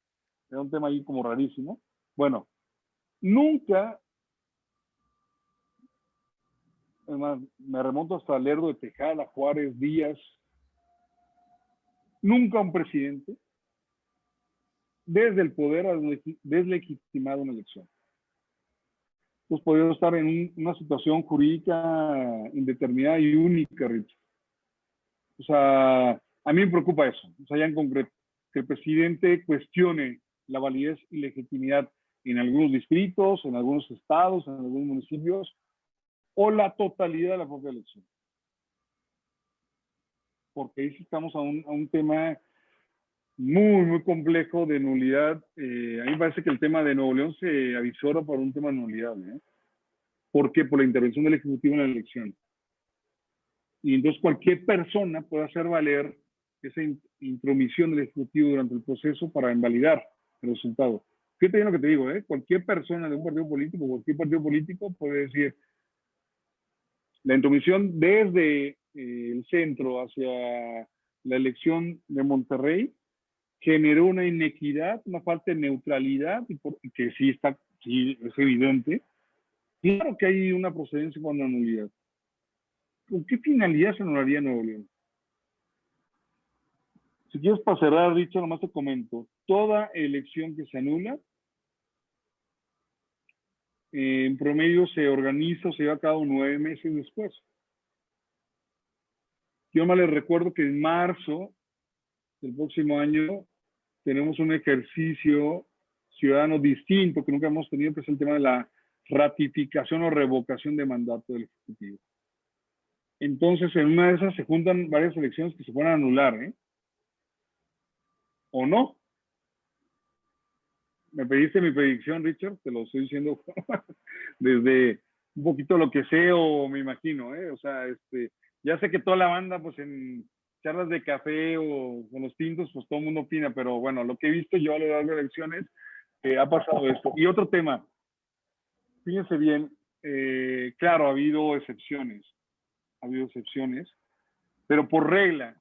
Era un tema ahí como rarísimo. Bueno, nunca, además, me remonto hasta Lerdo de Tejada, Juárez, Díaz, nunca un presidente desde el poder ha deslegitimado una elección. Pues podríamos estar en una situación jurídica indeterminada y única, Richard. O sea, A mí me preocupa eso, o sea, ya en concreto, que el presidente cuestione la validez y legitimidad en algunos distritos, en algunos estados, en algunos municipios, o la totalidad de la propia elección. Porque ahí sí estamos a un tema muy, muy complejo de nulidad. A mí me parece que el tema de Nuevo León se avisora por un tema de nulidad. ¿Por qué? Por la intervención del Ejecutivo en la elección. Y entonces cualquier persona puede hacer valer esa intromisión del Ejecutivo durante el proceso para invalidar el resultado. Fíjate bien lo que te digo, cualquier persona de un partido político, cualquier partido político puede decir, la intromisión desde el centro hacia la elección de Monterrey generó una inequidad, una falta de neutralidad, y que sí es evidente. Claro que hay una procedencia con la nulidad. ¿Con qué finalidad se anularía Nuevo León? Si quieres para cerrar, Richard, nomás te comento. Toda elección que se anula, en promedio se organiza o se lleva a cabo 9 meses después. Yo más les recuerdo que en marzo del próximo año tenemos un ejercicio ciudadano distinto que nunca hemos tenido, que es el tema de la ratificación o revocación de mandato del Ejecutivo. Entonces, en una de esas se juntan varias elecciones que se pueden anular, ¿o no? Me pediste mi predicción, Richard, te lo estoy diciendo desde un poquito lo que sé o me imagino, O sea, ya sé que toda la banda, pues en charlas de café o con los tintos, pues todo el mundo opina, pero bueno, lo que he visto yo a lo largo de elecciones, ha pasado esto. Y otro tema, fíjense bien, claro, ha habido excepciones, pero por regla,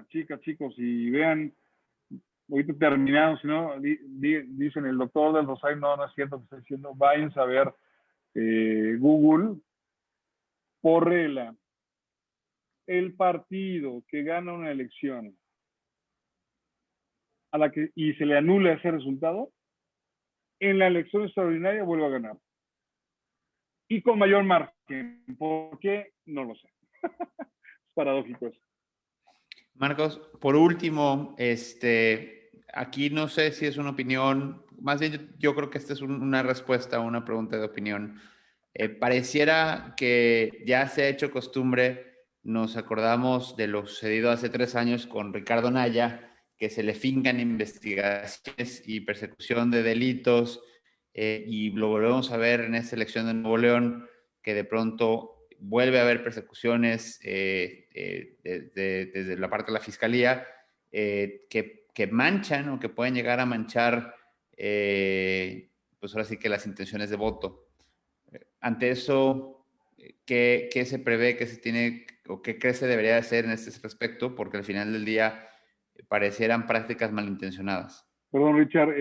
chicas, chicos, y vean, ahorita terminamos, si no, dicen el doctor del Rosario, no es cierto que está diciendo, vayan a ver Google, por regla, el partido que gana una elección y se le anula ese resultado, en la elección extraordinaria vuelve a ganar. Y con mayor margen. ¿Por qué? No lo sé. Es paradójico eso. Marcos, por último, aquí no sé si es una opinión, más bien yo creo que esta es una respuesta a una pregunta de opinión. Pareciera que ya se ha hecho costumbre, nos acordamos de lo sucedido hace 3 años con Ricardo Naya, que se le fincan investigaciones y persecución de delitos, y lo volvemos a ver en esta elección de Nuevo León, que de pronto vuelve a haber persecuciones desde la parte de la fiscalía, que manchan o que pueden llegar a manchar, pues ahora sí que las intenciones de voto. Ante eso, ¿qué se prevé, qué se tiene o qué crees se debería hacer en este respecto? Porque al final del día parecieran prácticas malintencionadas. Perdón, Richard,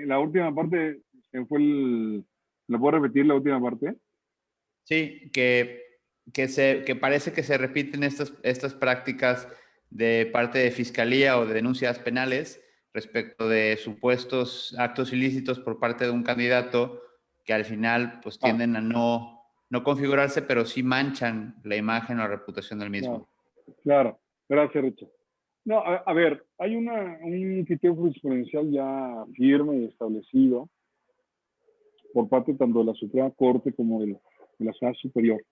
la última parte ¿la puedo repetir la última parte? Sí, que parece que se repiten estas prácticas de parte de fiscalía o de denuncias penales respecto de supuestos actos ilícitos por parte de un candidato que al final pues tienden a no configurarse, pero sí manchan la imagen o la reputación del mismo. Claro. Gracias, Richard. No, a ver, hay un criterio jurisprudencial ya firme y establecido por parte tanto de la Suprema Corte como de la Sala Superior,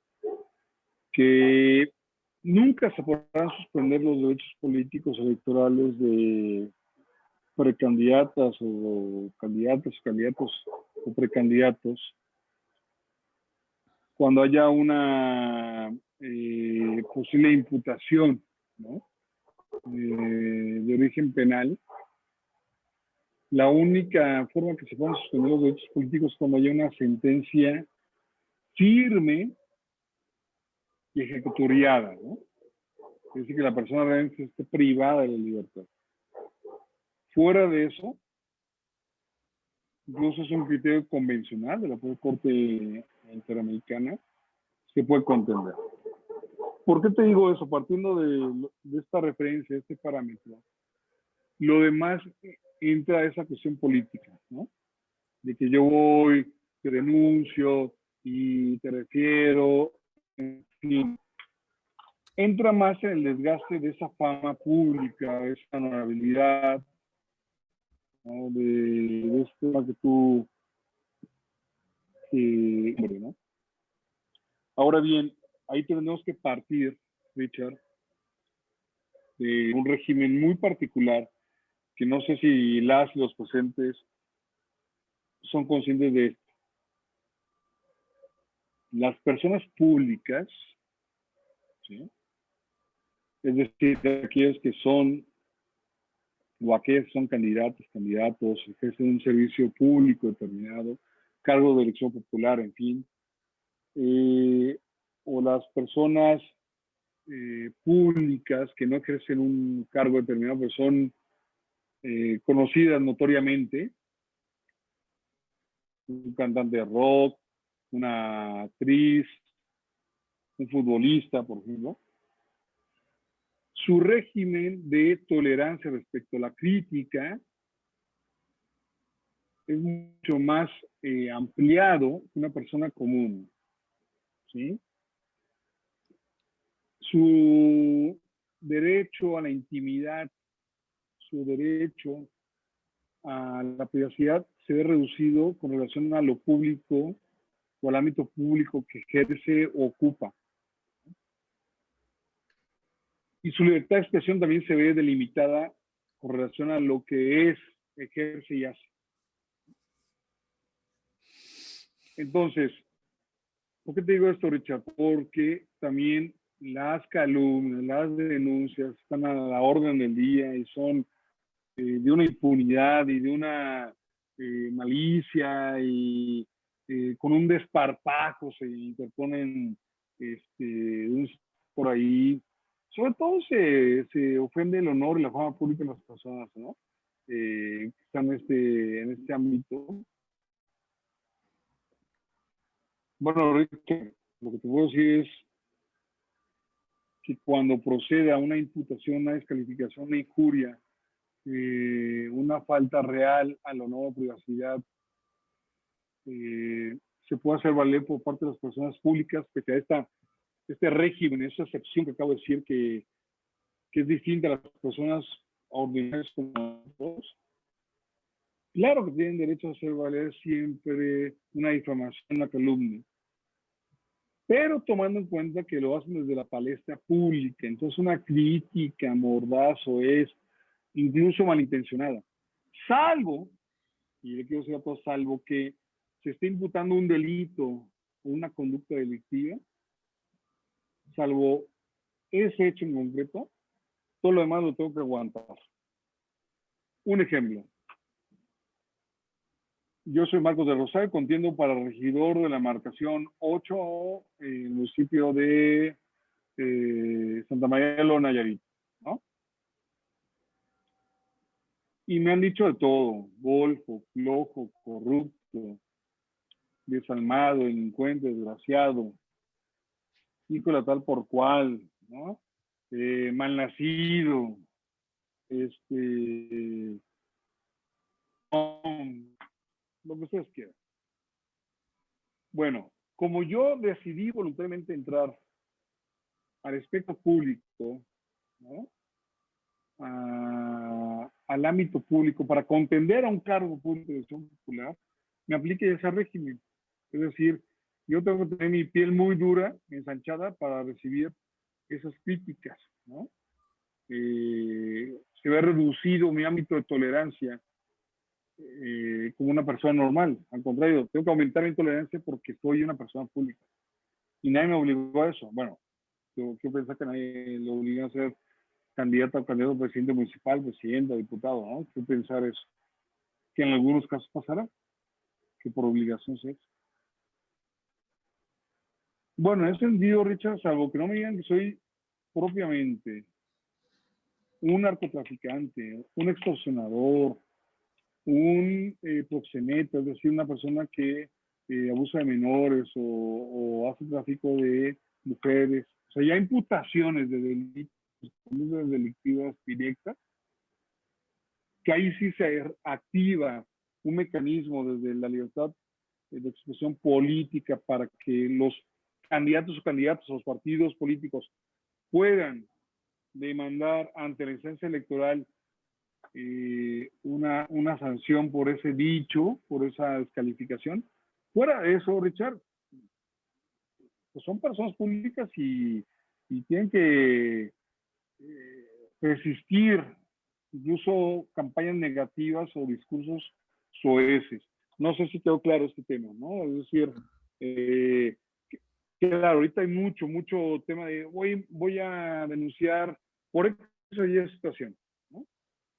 que nunca se podrán suspender los derechos políticos electorales de precandidatas o candidatos o precandidatos cuando haya una posible imputación, ¿no? De origen penal. La única forma que se puedan suspender los derechos políticos es cuando haya una sentencia firme y ejecutoriada, ¿no? Es decir, que la persona realmente esté privada de la libertad. Fuera de eso, incluso es un criterio convencional de la Corte Interamericana, se puede contender. ¿Por qué te digo eso? Partiendo de esta referencia, de este parámetro, lo demás entra a esa cuestión política, ¿no? De que yo voy, te denuncio y te refiero, en fin. entra más en el desgaste de esa fama pública, de esa honorabilidad, ¿no? De este tema que tú, hombre, ¿no? Ahora bien, ahí tenemos que partir, Richard, de un régimen muy particular, que no sé si los presentes son conscientes de esto. Las personas públicas, ¿sí? Es decir, aquellos que son o aquellos que son candidatos, ejercen un servicio público determinado, cargo de elección popular, en fin, o las personas públicas que no ejercen un cargo determinado, pues son conocidas notoriamente, un cantante de rock, una actriz, un futbolista, por ejemplo. Su régimen de tolerancia respecto a la crítica es mucho más ampliado que una persona común, ¿sí? Su derecho a la intimidad, su derecho a la privacidad se ve reducido con relación a lo público o al ámbito público que ejerce o ocupa. Y su libertad de expresión también se ve delimitada con relación a lo que es, ejerce y hace. Entonces, ¿por qué te digo esto, Richard? Porque también las calumnias, las denuncias están a la orden del día y son de una impunidad y de una malicia y con un desparpajo se interponen por ahí. Sobre todo se ofende el honor y la fama pública de las personas, ¿no? Que están en este ámbito. Bueno, Richard, lo que te puedo decir es que cuando procede a una imputación, una descalificación, una injuria, una falta real al honor o privacidad, se puede hacer valer por parte de las personas públicas, pese a este régimen, esta excepción que acabo de decir, que es distinta a las personas ordinarias como nosotros. Claro que tienen derecho a hacer valer siempre una difamación, una calumnia, pero tomando en cuenta que lo hacen desde la palestra pública. Entonces una crítica mordaz o es incluso malintencionada. Salvo, y le quiero decir a todos, salvo que se esté imputando un delito o una conducta delictiva, salvo ese hecho en concreto, todo lo demás lo tengo que aguantar. Un ejemplo. Yo soy Marcos de Rosario, contiendo para regidor de la marcación 8 en el municipio de Santa María de Nayarit, ¿no? Y me han dicho de todo: golfo, flojo, corrupto, desalmado, delincuente, desgraciado, hijo de la tal por cual, ¿no? Malnacido, lo que ustedes quieran. Bueno, como yo decidí voluntariamente entrar al espectro público, ¿no? Al ámbito público para contender a un cargo público de elección popular, me aplique ese régimen. Es decir, yo tengo que tener mi piel muy dura, ensanchada, para recibir esas críticas, ¿no? Se ve reducido mi ámbito de tolerancia como una persona normal. Al contrario, tengo que aumentar mi tolerancia porque soy una persona pública. Y nadie me obligó a eso. Bueno, yo pensé que nadie lo obligó a ser candidato a presidente municipal, presidente, diputado, ¿no? ¿Qué pensar eso? Que en algunos casos pasará, que por obligación se hace. Bueno, en ese sentido, Richard, salvo que no me digan que soy propiamente un narcotraficante, un extorsionador, un proxeneta, es decir, una persona que abusa de menores o hace tráfico de mujeres. O sea, ya imputaciones de delitos, delictivas directas, que ahí sí se activa un mecanismo desde la libertad de expresión política para que los candidatos o candidatas, los partidos políticos puedan demandar ante la instancia electoral una sanción por ese dicho, por esa descalificación. Fuera de eso, Richard, pues son personas públicas y tienen que resistir incluso campañas negativas o discursos soeces. No sé si quedó claro este tema, ¿no? Es decir, claro, ahorita hay mucho tema de voy a denunciar por esa situación, ¿no?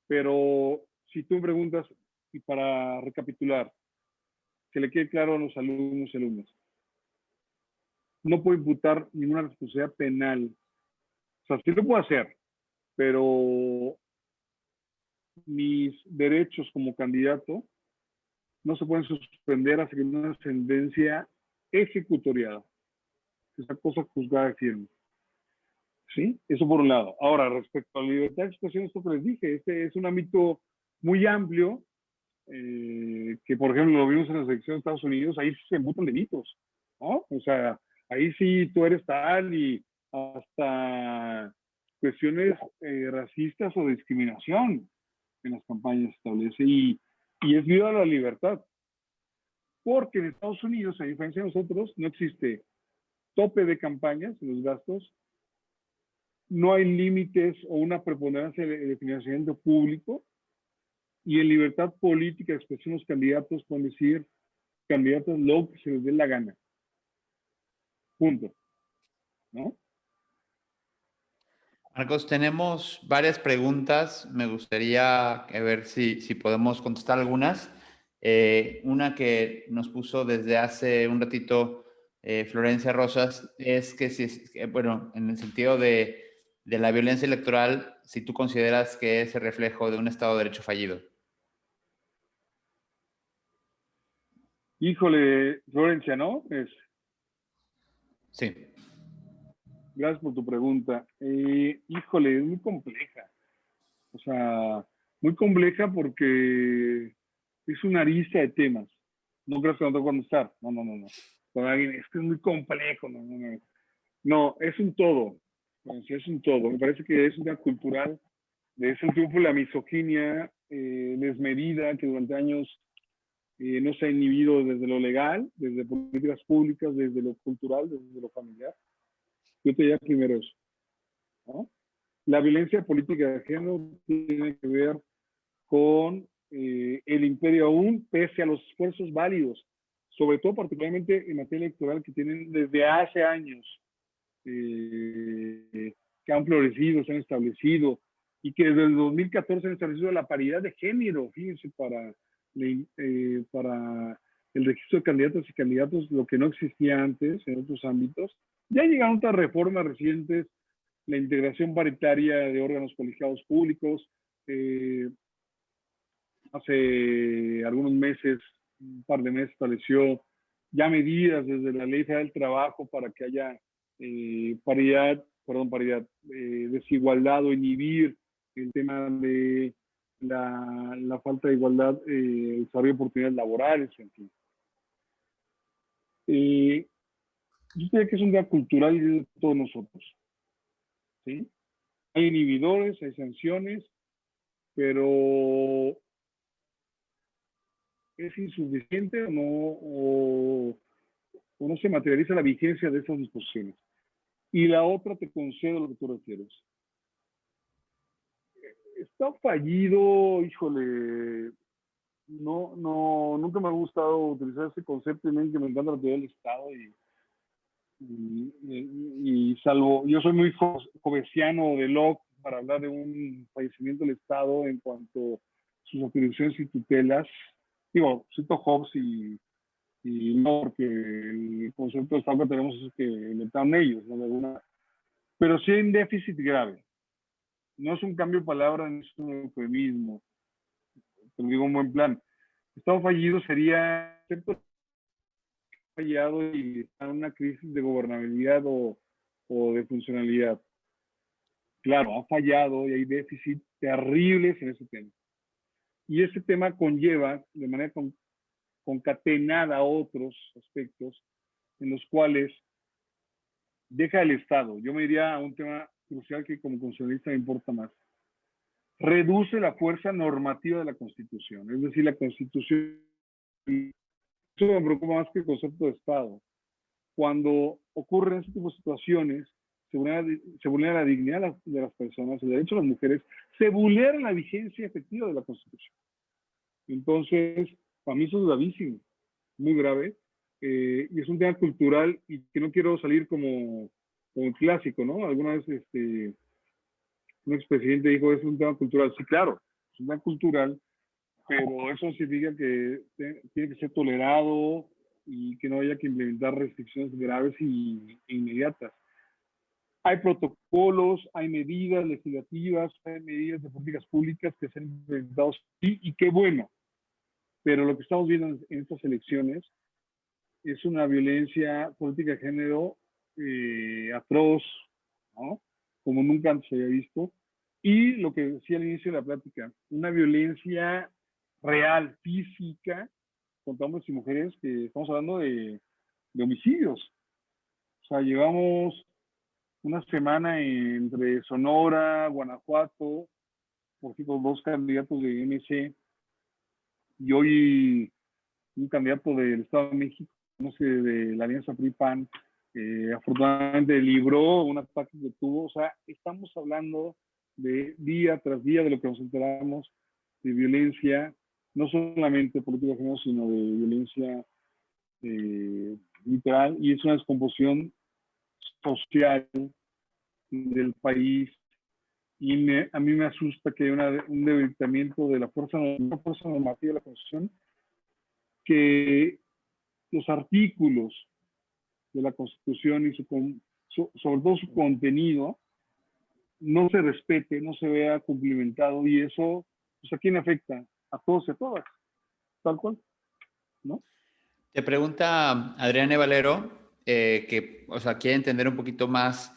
Pero si tú me preguntas, y para recapitular, que le quede claro a los alumnos y alumnas, no puedo imputar ninguna responsabilidad penal. O sea, sí lo puedo hacer, pero mis derechos como candidato no se pueden suspender hasta que una sentencia ejecutoriada, esa cosa juzgada de firme. ¿Sí? Eso por un lado. Ahora, respecto a la libertad de expresión, esto que les dije, este es un ámbito muy amplio, que por ejemplo lo vimos en las elecciones de Estados Unidos, ahí sí se imputan delitos, ¿no? O sea, ahí sí tú eres tal y hasta cuestiones racistas o de discriminación en las campañas establece y es viola la libertad. Porque en Estados Unidos, a diferencia de nosotros, no existe tope de campañas en los gastos, no hay límites o una preponderancia de financiamiento público y en libertad política de expresión los candidatos pueden decir candidatos lo que se les dé la gana. Punto. ¿No? Marcos, tenemos varias preguntas. Me gustaría ver si podemos contestar algunas. Una que nos puso desde hace un ratito Florencia Rosas es que, bueno, en el sentido de la violencia electoral, si tú consideras que es el reflejo de un Estado de Derecho fallido. Híjole, Florencia, ¿no? Sí. Gracias por tu pregunta. Híjole, es muy compleja. O sea, muy compleja porque es una arista de temas. No creo que no te voy a contestar. No. Con alguien, es que es muy complejo. No. No, es un todo. Es un todo. Me parece que es una cultural. Es un triunfo de la misoginia desmedida que durante años no se ha inhibido desde lo legal, desde políticas públicas, desde lo cultural, desde lo familiar. Yo te diría primero eso, ¿no? La violencia política de género tiene que ver con el imperio aún, pese a los esfuerzos válidos, sobre todo particularmente en materia electoral que tienen desde hace años, que han florecido, se han establecido, y que desde el 2014 han establecido la paridad de género, fíjense, para el registro de candidatas y candidatos, lo que no existía antes en otros ámbitos. Ya llegaron otras reformas recientes, la integración paritaria de órganos colegiados públicos, hace algunos meses, un par de meses, estableció ya medidas desde la Ley Federal del Trabajo para que haya desigualdad o inhibir el tema de la falta de igualdad, desarrollo de oportunidades laborales, en fin. Yo diría que es un día cultural de todos nosotros. ¿Sí? Hay inhibidores, hay sanciones, pero es insuficiente o no se materializa la vigencia de esas disposiciones. Y la otra, te concedo lo que tú refieres. Está fallido, híjole, nunca me ha gustado utilizar ese concepto, y que me encanta la teoría del Estado y salvo, yo soy muy jovesiano de Locke para hablar de un fallecimiento del Estado en cuanto a sus atribuciones y tutelas. Digo, cito Hobbes y no, porque el concepto de Estado que tenemos es que inventaron ellos, ¿no? Pero sí hay un déficit grave. No es un cambio de palabra, no es un eufemismo. Te lo digo en buen plan. Estado fallido sería fallado y está en una crisis de gobernabilidad o de funcionalidad. Claro, ha fallado y hay déficits terribles en ese tema. Y ese tema conlleva de manera concatenada otros aspectos en los cuales deja el Estado. Yo me iría a un tema crucial que como constitucionalista me importa más. Reduce la fuerza normativa de la Constitución. Es decir, la Constitución, eso me preocupa más que el concepto de Estado. Cuando ocurren este tipo de situaciones, se vulnera la dignidad de las personas, el derecho de las mujeres, se vulnera la vigencia efectiva de la Constitución. Entonces, para mí eso es gravísimo, muy grave, y es un tema cultural y que no quiero salir como clásico, ¿no? Alguna vez un expresidente dijo, es un tema cultural. Sí, claro, es un tema cultural, pero eso significa que tiene que ser tolerado y que no haya que implementar restricciones graves e inmediatas. Hay protocolos, hay medidas legislativas, hay medidas de políticas públicas que se han implementado, sí, y qué bueno. Pero lo que estamos viendo en estas elecciones es una violencia política de género atroz, ¿no? Como nunca antes se había visto. Y lo que decía al inicio de la plática, una violencia real, física, contra hombres y mujeres, que estamos hablando de homicidios. O sea, llevamos una semana entre Sonora, Guanajuato, por ejemplo, 2 candidatos de MC, y hoy un candidato del Estado de México, no sé, de la Alianza PRI-PAN, afortunadamente libró un ataque que tuvo. O sea, estamos hablando de día tras día de lo que nos enteramos de violencia, no solamente política de género, sino de violencia literal, y es una descomposición social del país. Y a mí me asusta que haya un debilitamiento de la fuerza normativa de la Constitución, que los artículos de la Constitución y sobre todo su contenido no se respete, no se vea cumplimentado, y eso, pues, ¿a quién afecta? A todos y a todas, tal cual, ¿no? Te pregunta Adrián Valero, que, o sea, quiere entender un poquito más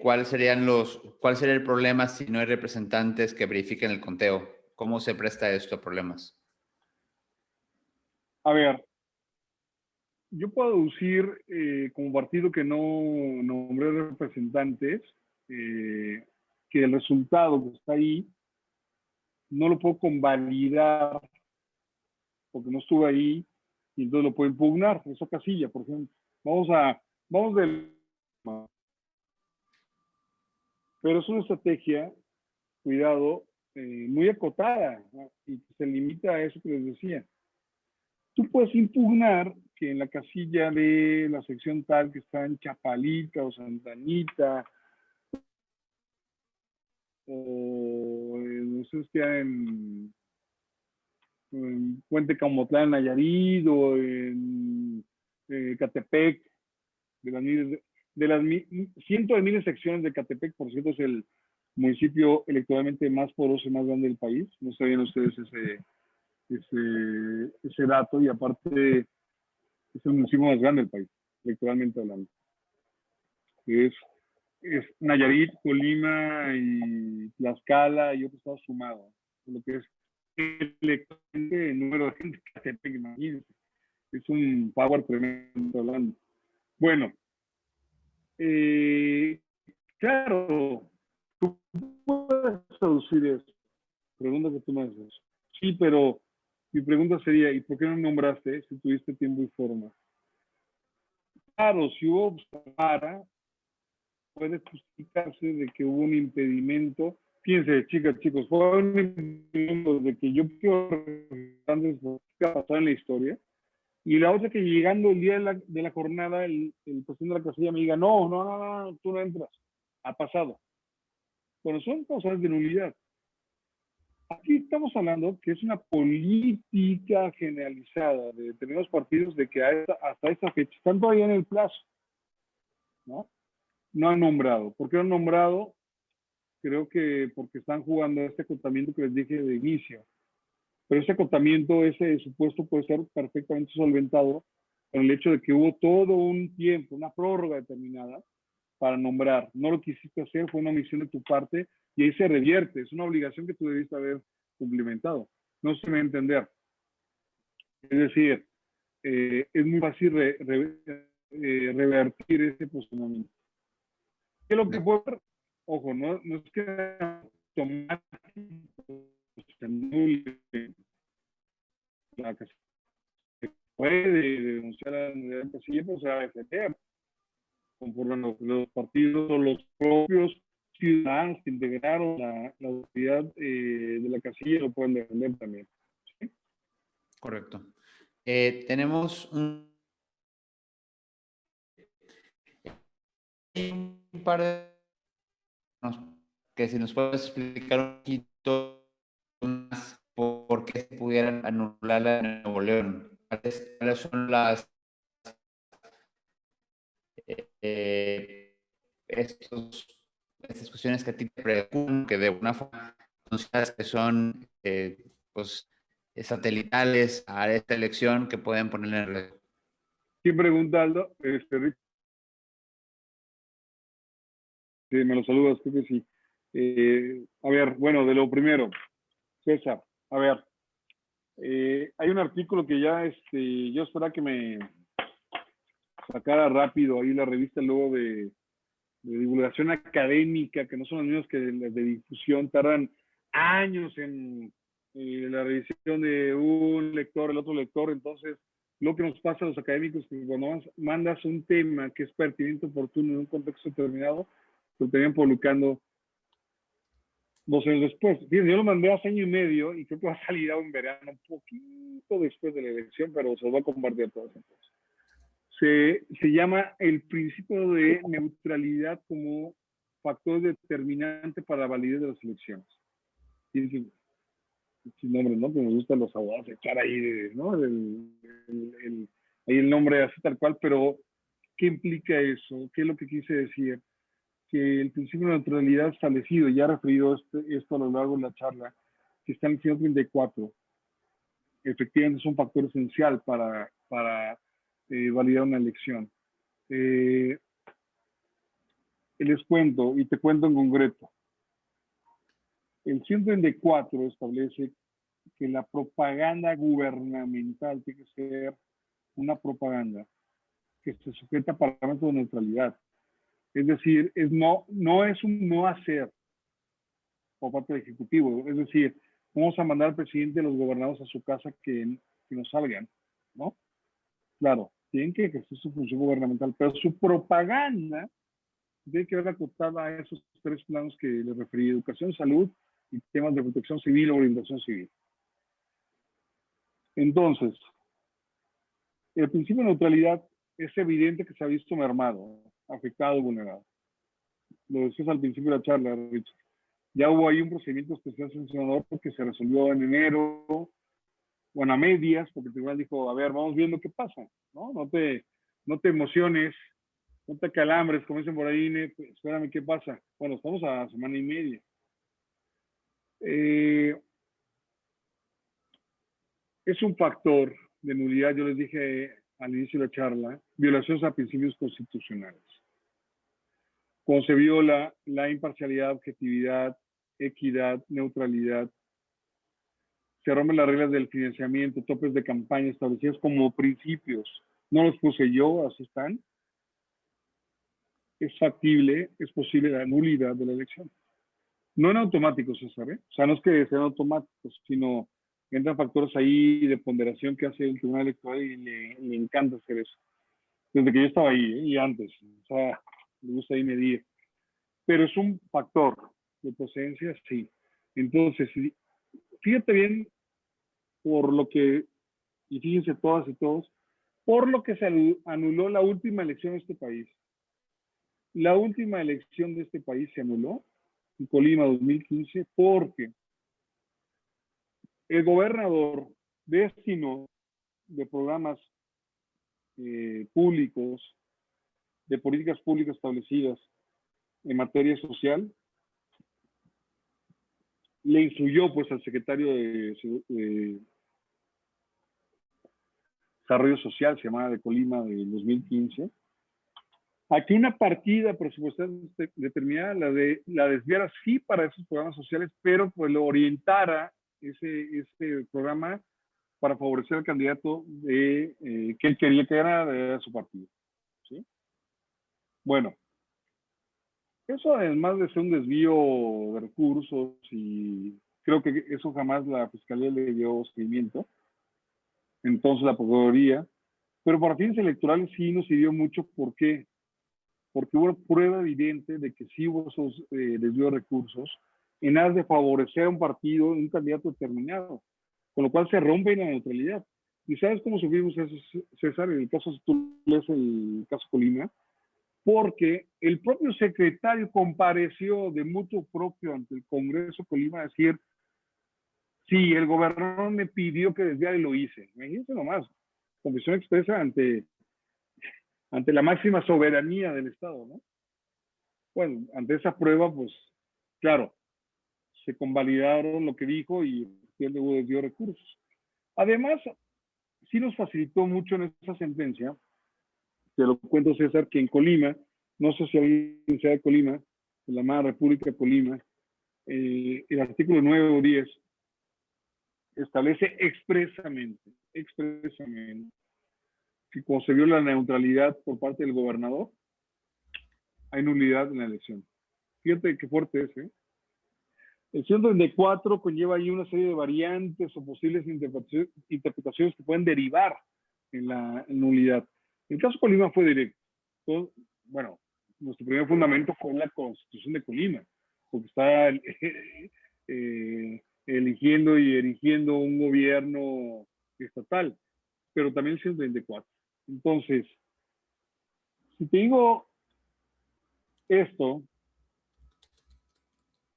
cuál sería el problema si no hay representantes que verifiquen el conteo. ¿Cómo se presta esto a problemas? A ver, yo puedo deducir como partido que no nombré representantes, que el resultado que está ahí no lo puedo convalidar porque no estuve ahí, y entonces lo puedo impugnar, esa casilla, por ejemplo. Vamos del... Pero es una estrategia, cuidado, muy acotada, ¿no? Y que se limita a eso que les decía. Tú puedes impugnar que en la casilla de la sección tal que está en Chapalita o Santa Anita, o no sé si en Puente Camotlán, Nayarit, o en Catepec, de las cientos de miles de secciones de Catepec. Por cierto, es el municipio electoralmente más poroso y más grande del país. No sabían ustedes ese dato, y aparte es el municipio más grande del país, electoralmente hablando. Es Nayarit, Colima y Tlaxcala y otros estados sumados, lo que es el número de gente que Catepec, imagínense. Es un power tremendo hablando. Bueno, claro, tú puedes traducir eso. Pregunta que tú me haces. Sí, pero mi pregunta sería, ¿y por qué no nombraste si tuviste tiempo y forma? Claro, si hubo para, puede justificarse de que hubo un impedimento. Fíjense, chicos, fue un impedimento de que yo quiero antes que ha pasado en la historia. Y la otra, que llegando el día de la jornada, el presidente de la casilla me diga, no, tú no entras. Ha pasado. Bueno, son cosas de nulidad. Aquí estamos hablando que es una política generalizada de determinados partidos de que hasta esta fecha están todavía en el plazo, ¿no? No han nombrado. ¿Por qué no han nombrado? Creo que porque están jugando este acotamiento que les dije de inicio. Pero ese acotamiento, ese supuesto, puede ser perfectamente solventado con el hecho de que hubo todo un tiempo, una prórroga determinada para nombrar. No lo quisiste hacer, fue una omisión de tu parte, y ahí se revierte. Es una obligación que tú debiste haber cumplimentado. No se me va a entender. Es decir, es muy fácil revertir ese posicionamiento. ¿Qué es lo que puede hacer? ojo, no es que automático se anule la casilla. Se puede denunciar a la casilla, pero se va a defender conforme los partidos o los propios ciudadanos que integraron la autoridad de la casilla lo pueden defender también. ¿Sí? Correcto. Tenemos un par de que si nos puedes explicar un poquito más por qué se pudieran anular la de Nuevo León. ¿Cuáles son estas cuestiones que a ti te preocupan, que de alguna forma consideras que son pues, satelitales a esta elección que pueden poner en riesgo? ¿Quién pregunta, Aldo? Rick. Sí, me lo saludas, creo que sí. A ver, bueno, de lo primero, César, a ver, hay un artículo que ya, yo esperaba que me sacara rápido ahí la revista luego de divulgación académica, que no son las mismas que las de difusión, tardan años en la revisión de un lector, el otro lector, entonces lo que nos pasa a los académicos es que cuando mandas un tema que es pertinente, oportuno en un contexto determinado, lo tenían publicando 2 años después. Fíjense, yo lo mandé hace año y medio y creo que va a salir en verano, un poquito después de la elección, pero se lo va a compartir a todos entonces. Se llama el principio de neutralidad como factor determinante para la validez de las elecciones. Sin nombre, ¿no? Que nos gustan los abogados echar ahí, ¿no? Ahí el nombre así tal cual, pero ¿qué implica eso? ¿Qué es lo que quise decir? Que el principio de neutralidad establecido, ya referido esto a lo largo de la charla, que está en el 134, efectivamente es un factor esencial para validar una elección. Les cuento, y te cuento en concreto. El 134 establece que la propaganda gubernamental tiene que ser una propaganda que se sujeta a parámetros de neutralidad. Es decir, no es un no hacer por parte del Ejecutivo. Es decir, vamos a mandar al presidente y a los gobernados a su casa que no salgan, ¿no? Claro, tienen que ejercer su función gubernamental, pero su propaganda tiene que ver acotada a esos 3 planos que les referí: educación, salud y temas de protección civil o orientación civil. Entonces, el principio de neutralidad es evidente que se ha visto mermado, afectado, vulnerado. Lo decías al principio de la charla, Richard. Ya hubo ahí un procedimiento especial sancionador que se resolvió en enero, bueno, a medias, porque el tribunal dijo, a ver, vamos viendo qué pasa, ¿no? No te emociones, no te calambres, como dicen por ahí, pues, espérame, ¿qué pasa? Bueno, estamos a semana y media. Es un factor de nulidad, yo les dije al inicio de la charla, violaciones a principios constitucionales. Cuando se viola la imparcialidad, objetividad, equidad, neutralidad, se rompen las reglas del financiamiento, topes de campaña establecidos como principios. No los puse yo, así están. Es factible, es posible la nulidad de la elección. No en automático, César, ¿eh? O sea, no es que sean automáticos, sino entran factores ahí de ponderación que hace el Tribunal Electoral y le encanta hacer eso. Desde que yo estaba ahí, ¿eh? Y antes. O sea, me gusta ahí medir. Pero es un factor de procedencia, sí. Entonces, fíjate bien por lo que, y fíjense todas y todos, por lo que se anuló la última elección de este país. La última elección de este país se anuló en Colima 2015 porque el gobernador destinó de programas públicos, de políticas públicas establecidas en materia social, le instruyó pues al secretario de Desarrollo Social, se llamaba de Colima, del 2015, a que una partida presupuestaria determinada la desviara sí para esos programas sociales, pero pues lo orientara ese programa para favorecer al candidato que él quería que ganara de su partido. ¿Sí? Bueno, Eso además de ser un desvío de recursos, y creo que eso jamás la Fiscalía le dio seguimiento, entonces la Procuraduría, pero para fines electorales sí nos sirvió mucho. ¿Por qué? Porque hubo prueba evidente de que sí hubo esos desvíos de recursos en aras de favorecer a un partido, un candidato determinado, con lo cual se rompe la neutralidad. ¿Y sabes cómo sufrimos eso, César? En el caso, si tú lees el caso Colima, porque el propio secretario compareció de mutuo propio ante el Congreso Colima a decir, sí, el gobernador me pidió que desviara y lo hice. Imagínense nomás, confesión expresa ante la máxima soberanía del Estado, ¿no? Bueno, ante esa prueba, pues, claro, se convalidaron lo que dijo y él le desvió recursos. Además, sí nos facilitó mucho en esa sentencia, te lo cuento, César, que en Colima, no sé si alguien sea de Colima, de la amada República de Colima, el artículo 9 o 10 establece expresamente, que cuando se viola la neutralidad por parte del gobernador, hay nulidad en la elección. Fíjate qué fuerte es, ¿eh? El 134 conlleva ahí una serie de variantes o posibles interpretaciones que pueden derivar en la nulidad. El caso Colima fue directo. Entonces, bueno, nuestro primer fundamento fue la Constitución de Colima, porque está eligiendo y erigiendo un gobierno estatal, pero también el 134. Entonces, si te digo esto,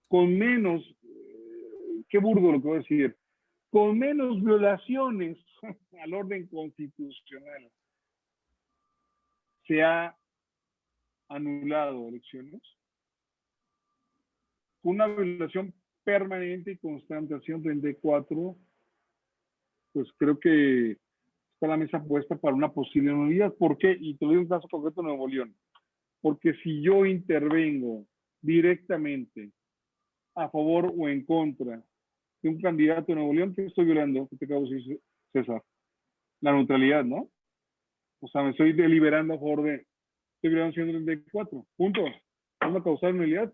con menos, qué burdo lo que voy a decir, con menos violaciones al orden constitucional, se ha anulado elecciones, con una violación permanente y constante al 134, pues creo que está la mesa puesta para una posible nulidad. ¿Por qué? Y te doy un caso concreto en Nuevo León. Porque si yo intervengo directamente a favor o en contra de un candidato de Nuevo León, ¿qué estoy violando? ¿Qué te acabo de decir, César? La neutralidad, ¿no? O sea, me estoy deliberando a favor de, estoy violando 134, punto. ¿Vamos a causar nulidad?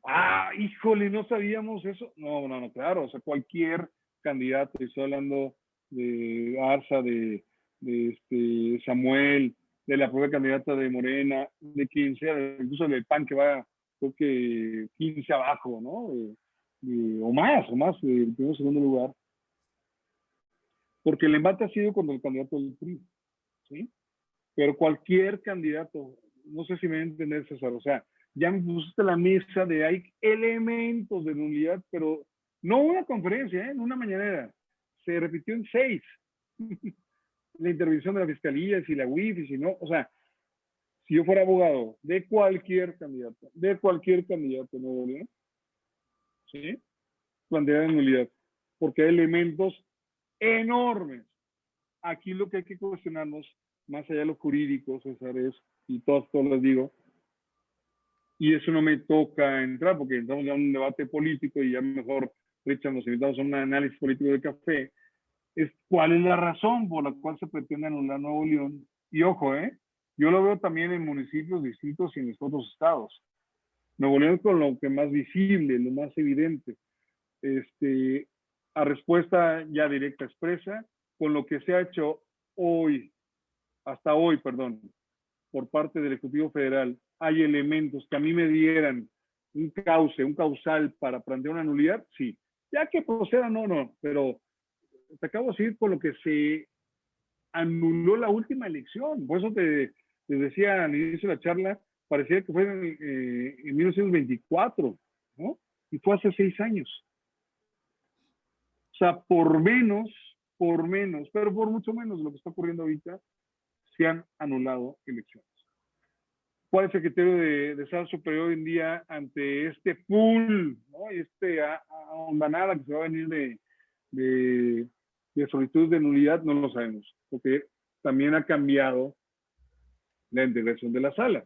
Ah, híjole, no sabíamos eso. No, claro, o sea, cualquier candidato, estoy hablando de Arza, de Samuel, de la propia candidata de Morena, de quien sea, incluso del PAN que va, creo que 15 abajo, ¿no? O más, el primer o segundo lugar. Porque el embate ha sido contra el candidato del PRI, ¿sí? Pero cualquier candidato, no sé si me entiendes, César, o sea, ya me pusiste la mesa de hay elementos de nulidad, pero no una conferencia, en una mañanera. Se repitió en 6. La intervención de la fiscalía, si la UIF, y si no, o sea, si yo fuera abogado de cualquier candidato, Nuevo León, ¿sí? Plantea de nulidad, porque hay elementos enormes. Aquí lo que hay que cuestionarnos, más allá de lo jurídico, César, es, y todos les digo, y eso no me toca entrar porque entramos ya en un debate político y ya mejor, Richard, nos invitamos a un análisis político de café, es cuál es la razón por la cual se pretende anular Nuevo León. Y ojo, yo lo veo también en municipios distintos y en los otros estados. Nuevo León con lo que más visible, lo más evidente. A respuesta ya directa expresa, con lo que se ha hecho hasta hoy, por parte del Ejecutivo Federal, hay elementos que a mí me dieran un causal para plantear una nulidad, sí. Ya que proceda, no, pero te acabo de decir con lo que se anuló la última elección. Por eso te decía al inicio de la charla, parecía que fue en 1924, ¿no? Y fue hace 6 años. O sea, por menos, pero por mucho menos de lo que está ocurriendo ahorita, se han anulado elecciones. ¿Cuál es el criterio de Estado superior hoy en día ante este pool, ¿no? Ahondanada que se va a venir de solicitud de nulidad? No lo sabemos, porque también ha cambiado la integración de la sala.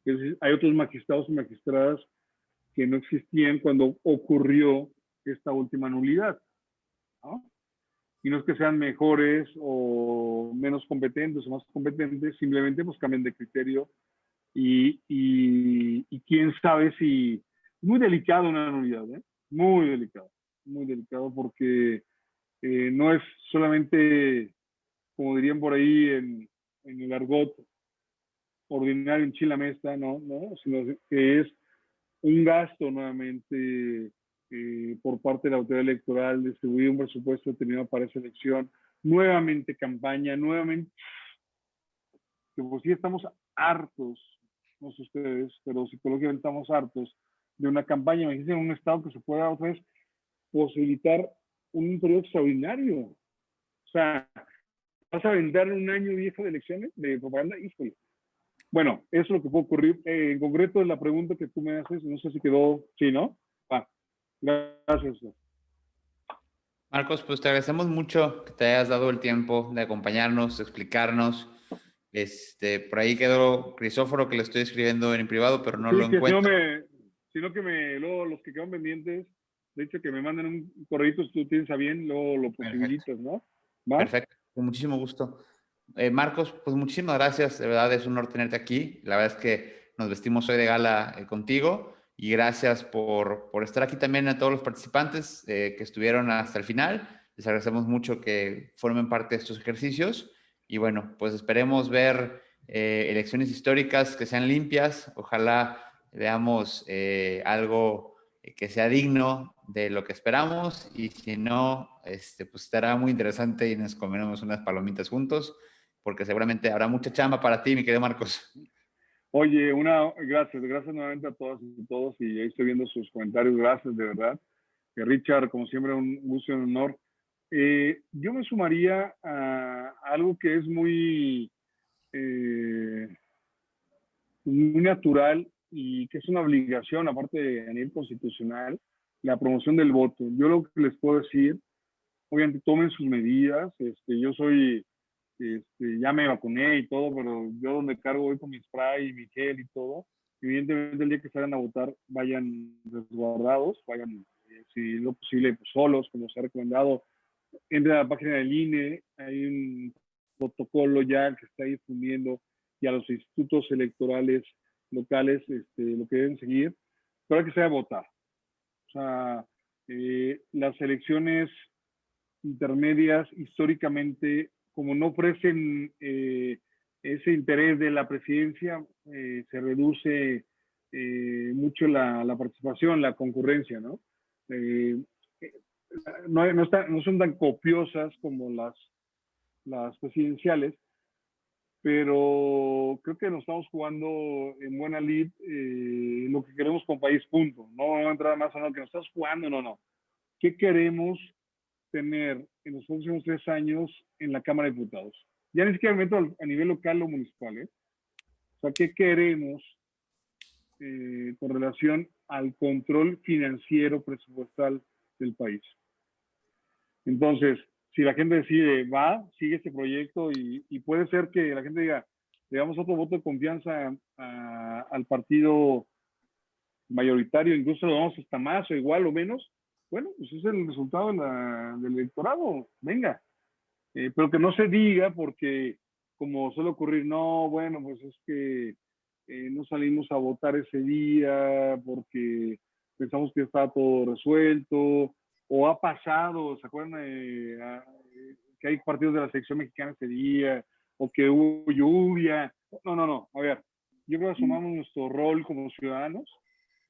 Es decir, hay otros magistrados y magistradas que no existían cuando ocurrió esta última nulidad, ¿no? y no es que sean mejores o menos competentes o más competentes, simplemente pues cambian de criterio y quién sabe si... Muy delicado una nulidad, ¿eh? Muy delicado porque no es solamente, como dirían por ahí en el argot ordinario en Chile Mesta, no, sino que es un gasto nuevamente por parte de la autoridad electoral, distribuir un presupuesto determinado para esa elección, nuevamente campaña, nuevamente, que por sí estamos hartos, no sé ustedes, pero psicológicamente estamos hartos de una campaña, imagínense en un estado que se pueda otra vez posibilitar un periodo extraordinario. O sea, vas a vender un año viejo de elecciones, de propaganda, híjole. Bueno, eso es lo que puede ocurrir. En concreto, la pregunta que tú me haces, no sé si quedó, sí, ¿no? Ah, gracias. Marcos, pues te agradecemos mucho que te hayas dado el tiempo de acompañarnos, de explicarnos. Por ahí quedó Crisóforo que le estoy escribiendo en privado, pero no lo Sí, que encuentro. sino que luego los que quedan pendientes, de hecho que me manden un correo si tú tienes a bien, luego lo Perfecto, posibilitas, ¿no? ¿Va? perfecto, con muchísimo gusto. Marcos, pues muchísimas gracias, de verdad es un honor tenerte aquí. La verdad es que nos vestimos hoy de gala contigo y gracias por estar aquí también a todos los participantes que estuvieron hasta el final. Les agradecemos mucho que formen parte de estos ejercicios y bueno, pues esperemos ver elecciones históricas que sean limpias. Ojalá veamos algo que sea digno de lo que esperamos y si no, pues estará muy interesante y nos comeremos unas palomitas juntos porque seguramente habrá mucha chamba para ti, mi querido Marcos. Oye, gracias nuevamente a todas y todos, y ahí estoy viendo sus comentarios, gracias de verdad. Richard, como siempre, un gusto y un honor. Yo me sumaría a algo que es eh, muy natural y que es una obligación, aparte a nivel constitucional, la promoción del voto. Yo lo que les puedo decir, obviamente tomen sus medidas. Yo soy, ya me vacuné y todo, pero yo donde cargo voy con mi spray y mi gel y todo. Evidentemente el día que salgan a votar vayan resguardados, vayan, si es lo posible, pues solos, como se ha recomendado. Entre a la página del INE, hay un protocolo ya que está difundiendo y a los institutos electorales locales lo que deben seguir, pero hay que sea votar. O sea, las elecciones intermedias históricamente, como no ofrecen ese interés de la presidencia, se reduce mucho la participación, la concurrencia, ¿no? Eh, no son tan copiosas como las presidenciales, pero creo que nos estamos jugando en buena lid lo que queremos con país, punto. No vamos a entrar más a lo que nos estamos jugando, no. ¿Qué queremos tener en los próximos 3 años en la Cámara de Diputados? Ya ni siquiera meto a nivel local o municipal, ¿eh? O sea, ¿qué queremos con relación al control financiero presupuestal del país? Entonces, si la gente decide, sigue este proyecto y puede ser que la gente diga, le damos otro voto de confianza al partido mayoritario, incluso lo damos hasta más o igual o menos, bueno, pues es el resultado del electorado, venga. Pero que no se diga porque como suele ocurrir, no, bueno, pues es que no salimos a votar ese día porque pensamos que está todo resuelto, o ha pasado, ¿se acuerdan que hay partidos de la selección mexicana ese día, o que hubo lluvia? No, a ver, yo creo que asumamos nuestro rol como ciudadanos,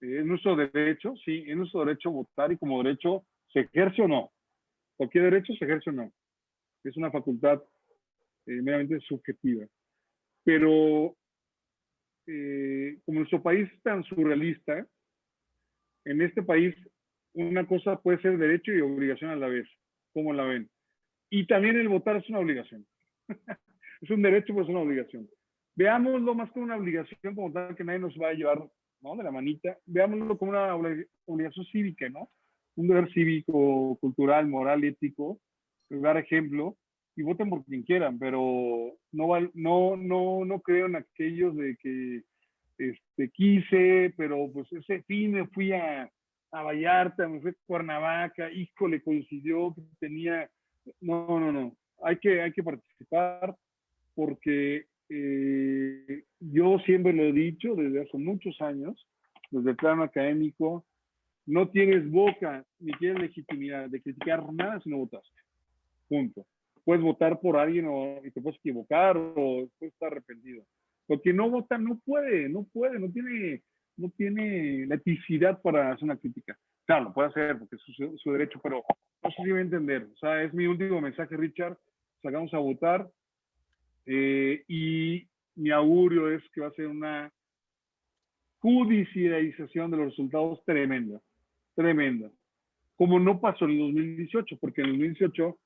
es nuestro derecho, sí, es nuestro derecho votar y como derecho se ejerce o no, cualquier derecho se ejerce o no, es una facultad meramente subjetiva. Pero como nuestro país es tan surrealista, en este país una cosa puede ser derecho y obligación a la vez, como la ven. Y también el votar es una obligación. Es un derecho, pero es una obligación. Veámoslo más como una obligación, como tal, que nadie nos va a llevar, ¿no?, de la manita. Veámoslo como una obligación cívica, ¿no? Un deber cívico, cultural, moral, ético, dar ejemplo, y voten por quien quieran, pero no creo en aquellos de que quise, pero pues ese fin me fui a Vallarta, me fui a Cuernavaca, híjole, coincidió que tenía no. Hay que participar porque yo siempre lo he dicho desde hace muchos años, desde el plano académico, no tienes boca ni tienes legitimidad de criticar nada si no votaste. Punto. Puedes votar por alguien y te puedes equivocar o puedes estar arrepentido. Porque no vota, no tiene la eticidad para hacer una crítica. Claro, lo puede hacer porque es su derecho, pero no sé si va a entender. O sea, es mi último mensaje, Richard. Salgamos a votar y mi augurio es que va a ser una judicialización de los resultados tremenda, tremenda. Como no pasó en el 2018, porque en el 2018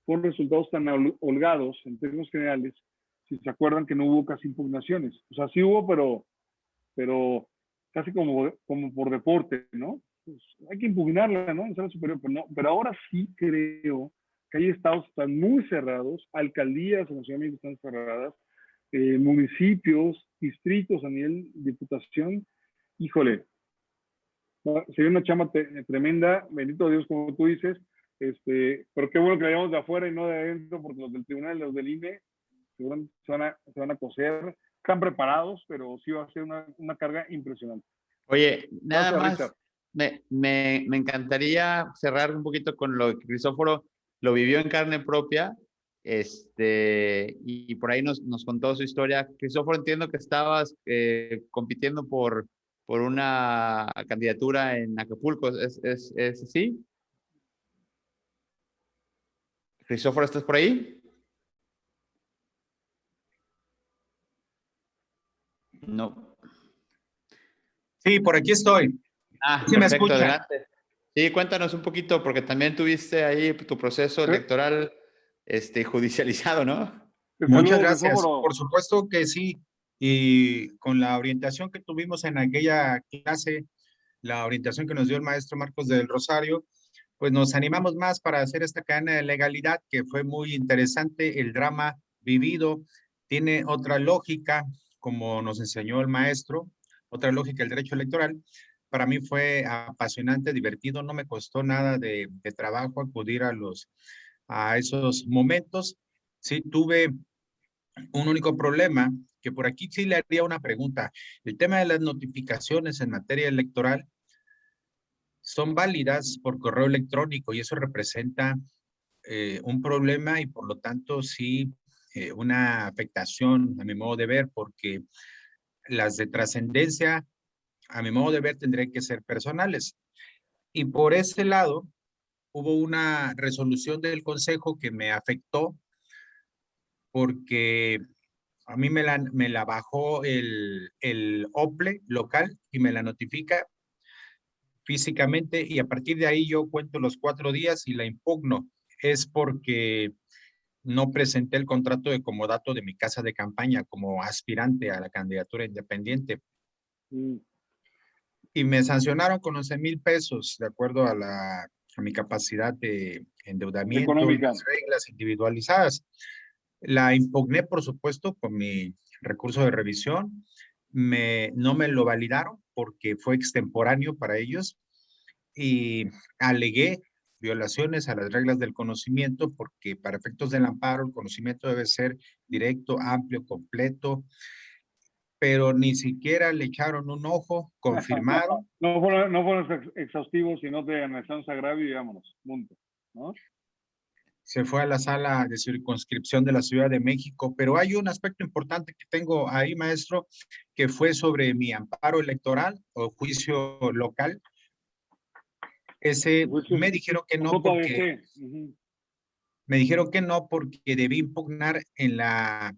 fueron resultados tan holgados en términos generales, si se acuerdan que no hubo casi impugnaciones. O sea, sí hubo, pero casi como por deporte, ¿no? Pues hay que impugnarla, ¿no? En sala superior, pero, no, pero ahora sí creo que hay estados que están muy cerrados, alcaldías en la Ciudad de México están cerradas, municipios, distritos a nivel de diputación, híjole, sería una chamba tremenda, bendito Dios, como tú dices, pero qué bueno que la llevamos de afuera y no de adentro, porque los del tribunal y los del INE seguramente se van a coser, están preparados, pero sí va a ser una carga impresionante. Oye, nada Gracias, más, Richard. me encantaría cerrar un poquito con lo que Crisóforo lo vivió en carne propia, y por ahí nos contó su historia. Crisóforo, entiendo que estabas compitiendo por una candidatura en Acapulco, ¿es así? Crisóforo, ¿estás por ahí? No. Sí, por aquí estoy. Ah, ¿Sí me perfecto, escuchan? adelante. Sí, cuéntanos un poquito, porque también tuviste ahí tu proceso electoral, judicializado, ¿no? Te Muchas saludo, gracias. Crisóforo. Por supuesto que sí. Y con la orientación que tuvimos en aquella clase, la orientación que nos dio el maestro Marcos del Rosario, pues nos animamos más para hacer esta cadena de legalidad, que fue muy interesante. El drama vivido tiene otra lógica, como nos enseñó el maestro, otra lógica el derecho electoral. Para mí fue apasionante, divertido, no me costó nada de trabajo acudir a esos momentos. Sí, tuve un único problema, que por aquí sí le haría una pregunta. El tema de las notificaciones en materia electoral son válidas por correo electrónico y eso representa un problema y por lo tanto sí una afectación a mi modo de ver, porque las de trascendencia, a mi modo de ver, tendrían que ser personales. Y por ese lado, hubo una resolución del Consejo que me afectó porque a mí me la bajó el OPLE local y me la notifica físicamente y a partir de ahí yo cuento los 4 días y la impugno. Es porque no presenté el contrato de comodato de mi casa de campaña como aspirante a la candidatura independiente. Mm. Y me sancionaron con 11,000 pesos, de acuerdo a mi capacidad de endeudamiento y Económica. las reglas individualizadas. La impugné, por supuesto, con mi recurso de revisión. No me lo validaron porque fue extemporáneo para ellos y alegué violaciones a las reglas del conocimiento porque para efectos del amparo el conocimiento debe ser directo, amplio, completo, pero ni siquiera le echaron un ojo, confirmaron. No fueron exhaustivos y no te analizamos agravio y vámonos, punto, ¿no? Se fue a la sala de circunscripción de la Ciudad de México, pero hay un aspecto importante que tengo ahí, maestro, que fue sobre mi amparo electoral o juicio local. Ese me dijeron que no porque me dijeron que no porque debí impugnar en la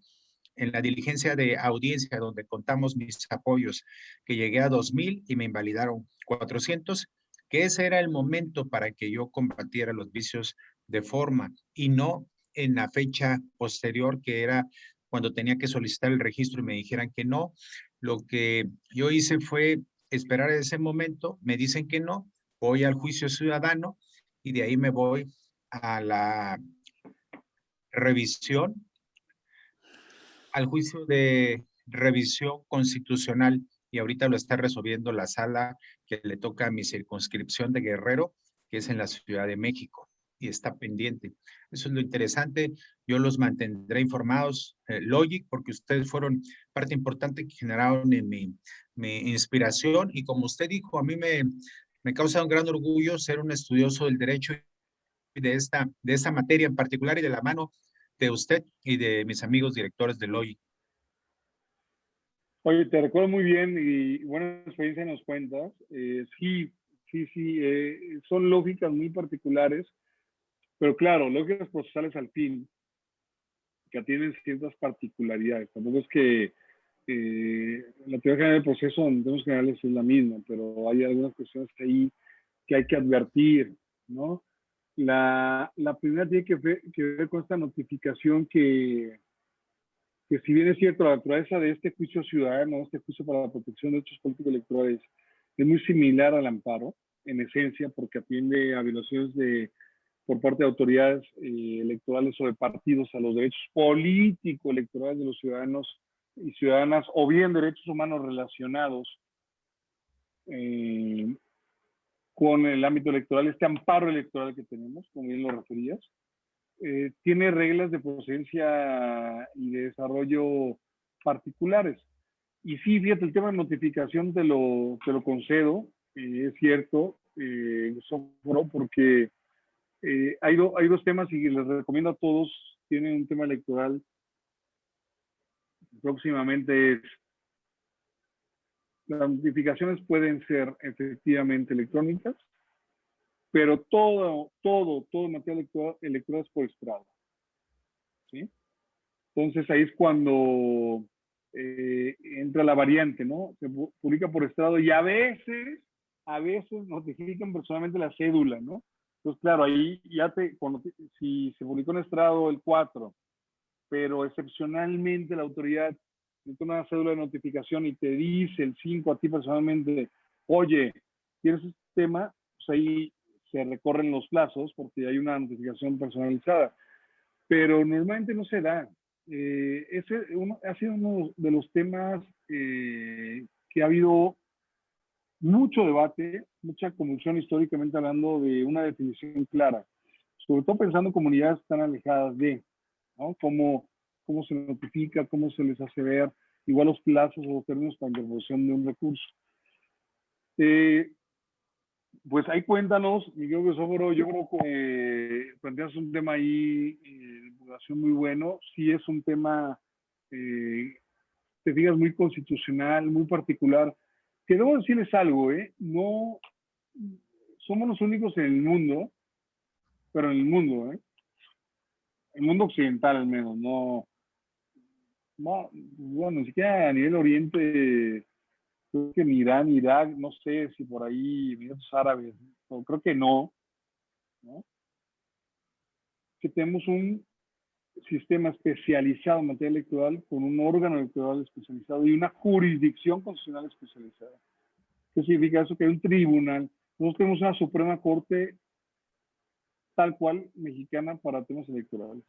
diligencia de audiencia donde contamos mis apoyos, que llegué a 2,000 y me invalidaron 400, que ese era el momento para que yo combatiera los vicios de forma y no en la fecha posterior, que era cuando tenía que solicitar el registro y me dijeran que no. Lo que yo hice fue esperar ese momento, me dicen que no, voy al juicio ciudadano y de ahí me voy a la revisión, al juicio de revisión constitucional y ahorita lo está resolviendo la sala que le toca a mi circunscripción de Guerrero, que es en la Ciudad de México. y está pendiente. Eso es lo interesante. Yo los mantendré informados, Logic, porque ustedes fueron parte importante que generaron en mi inspiración y como usted dijo, a mí me causa un gran orgullo ser un estudioso del derecho y de esta materia en particular y de la mano de usted y de mis amigos directores de Logic. Oye, te recuerdo muy bien y buena experiencia nos cuentas. Sí, son lógicas muy particulares, pero claro, lógicas procesales al fin, que tienen ciertas particularidades. Tampoco es que la teoría general del proceso en términos generales es la misma, pero hay algunas cuestiones ahí que hay que advertir, ¿no? La primera tiene que ver con esta notificación que si bien es cierto, la naturaleza de este juicio ciudadano, este juicio para la protección de derechos políticos electorales, es muy similar al amparo, en esencia, porque atiende a violaciones por parte de autoridades electorales o de partidos a los derechos políticos electorales de los ciudadanos y ciudadanas, o bien derechos humanos relacionados con el ámbito electoral, este amparo electoral que tenemos, como bien lo referías. Tiene reglas de procedencia y de desarrollo particulares. Y sí, fíjate, el tema de notificación te lo concedo, es cierto, porque hay dos temas y les recomiendo a todos, tienen un tema electoral, próximamente las notificaciones pueden ser efectivamente electrónicas, pero todo material electoral es por estrado, ¿sí? Entonces ahí es cuando entra la variante, ¿no? Se publica por estrado y a veces notifican personalmente la cédula, ¿no? Entonces, claro, ahí ya si se publicó en estrado el 4, pero excepcionalmente la autoridad tiene una cédula de notificación y te dice el 5 a ti personalmente, oye, ¿tienes este tema? Pues ahí se recorren los plazos porque hay una notificación personalizada, pero normalmente no se da. Ha sido uno de los temas que ha habido mucho debate, mucha confusión históricamente hablando de una definición clara, sobre todo pensando en comunidades tan alejadas ¿no? Cómo se notifica, cómo se les hace ver, igual los plazos o los términos para interposición de un recurso. Pues ahí cuéntanos, Miguel Crisóforo, yo creo que planteas un tema ahí de divulgación muy bueno, sí es un tema, te digas, muy constitucional, muy particular, que debo decirles algo, no somos los únicos en el mundo, pero en el mundo occidental al menos, bueno, ni siquiera a nivel oriente, creo que en Irán, Irak, no sé si por ahí, Emiratos Árabes, o creo que no, que tenemos un sistema especializado en materia electoral con un órgano electoral especializado y una jurisdicción constitucional especializada. ¿Qué significa eso? Que hay un tribunal. Nosotros tenemos una Suprema Corte tal cual mexicana para temas electorales.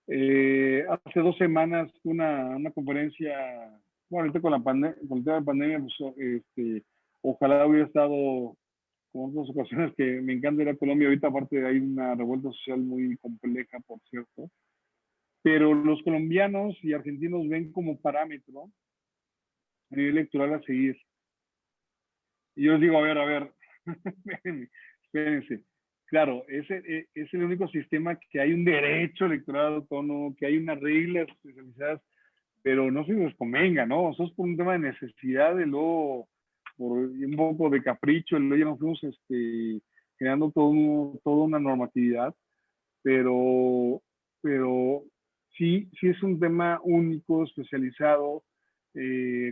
Hace 2 semanas una conferencia, bueno, ahorita con el tema de pandemia, pues, ojalá hubiera estado como en otras ocasiones, que me encanta ir a Colombia. Ahorita aparte hay una revuelta social muy compleja, por cierto, pero los colombianos y argentinos ven como parámetro a nivel electoral a seguir. Y yo les digo, a ver, espérense. Claro, es el único sistema que hay un derecho electoral autónomo, que hay unas reglas especializadas, pero no se les convenga, ¿no? Eso es por un tema de necesidad, de luego, por un poco de capricho, luego ya nos fuimos creando toda una normatividad, pero sí es un tema único, especializado.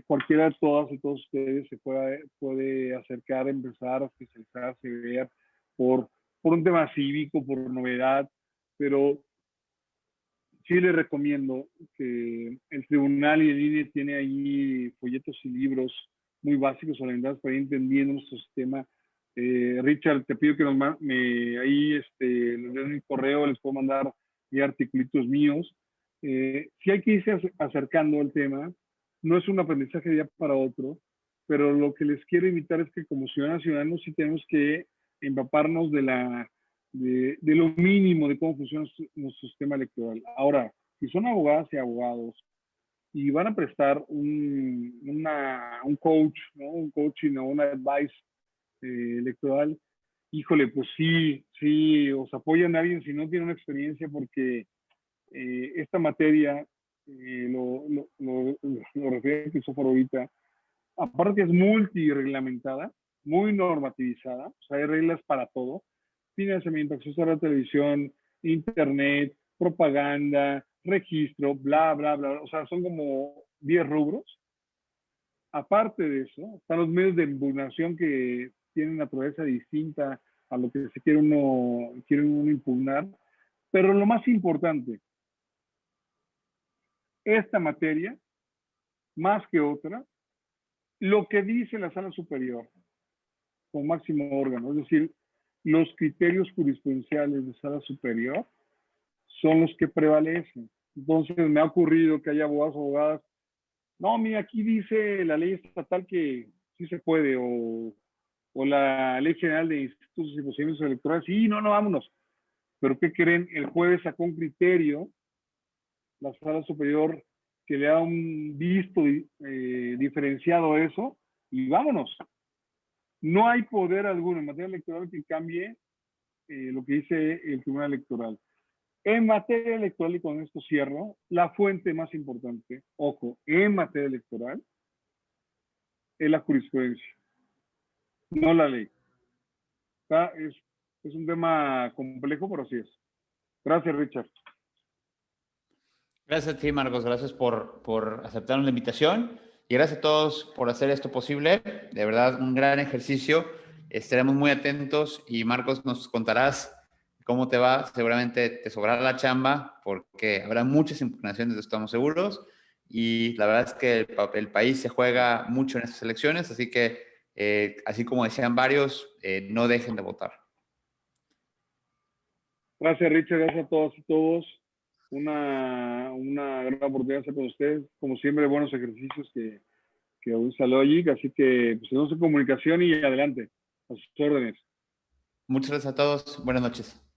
Cualquiera de todas y todos ustedes se puede acercar, empezar a especializarse, ver por un tema cívico, por novedad, pero sí les recomiendo que el tribunal y el INE tiene ahí folletos y libros muy básicos orientados para ir entendiendo nuestro sistema. Richard, te pido que ahí les den mi correo, les puedo mandar articulitos míos. Sí hay que irse acercando al tema, no es un aprendizaje de día para otro, pero lo que les quiero invitar es que como ciudadanos sí tenemos que empaparnos de de lo mínimo de cómo funciona nuestro sistema electoral. Ahora, si son abogadas y abogados y van a prestar un coach, ¿no? Un coaching o una advice electoral, híjole, pues sí, os apoyan a alguien si no tiene una experiencia, porque esta materia, lo refiere Cristóforo ahorita, aparte que es multireglamentada, muy normativizada, o sea, hay reglas para todo: financiamiento, acceso a la televisión, internet, propaganda, registro, bla, bla, bla. O sea, son como 10 rubros. Aparte de eso, están los medios de impugnación, que tienen naturaleza distinta a lo que se quiere uno impugnar. Pero lo más importante, esta materia, más que otra, lo que dice la Sala Superior como máximo órgano, es decir, los criterios jurisprudenciales de Sala Superior, son los que prevalecen. Entonces me ha ocurrido que hay abogados o abogadas: no, mira, aquí dice la ley estatal que sí se puede, o la Ley General de Institutos y Procedimientos Electorales, sí, no, vámonos. Pero ¿qué creen? El jueves sacó un criterio, la Sala Superior, que le da un visto diferenciado a eso, y vámonos. No hay poder alguno en materia electoral que cambie lo que dice el Tribunal Electoral. En materia electoral, y con esto cierro, la fuente más importante, ojo, en materia electoral, es la jurisprudencia, no la ley. Es un tema complejo, pero así es. Gracias, Richard. Gracias a ti, Marcos. Gracias por aceptar la invitación. Y gracias a todos por hacer esto posible. De verdad, un gran ejercicio. Estaremos muy atentos y, Marcos, nos contarás cómo te va. Seguramente te sobrará la chamba, porque habrá muchas impugnaciones, estamos seguros. Y la verdad es que el país se juega mucho en estas elecciones, así que, así como decían varios, no dejen de votar. Gracias, Richard. Gracias a todas y todos. Una gran oportunidad estar con ustedes. Como siempre, buenos ejercicios que usa Logic. Así que, pues, tenemos comunicación y adelante. A sus órdenes. Muchas gracias a todos. Buenas noches.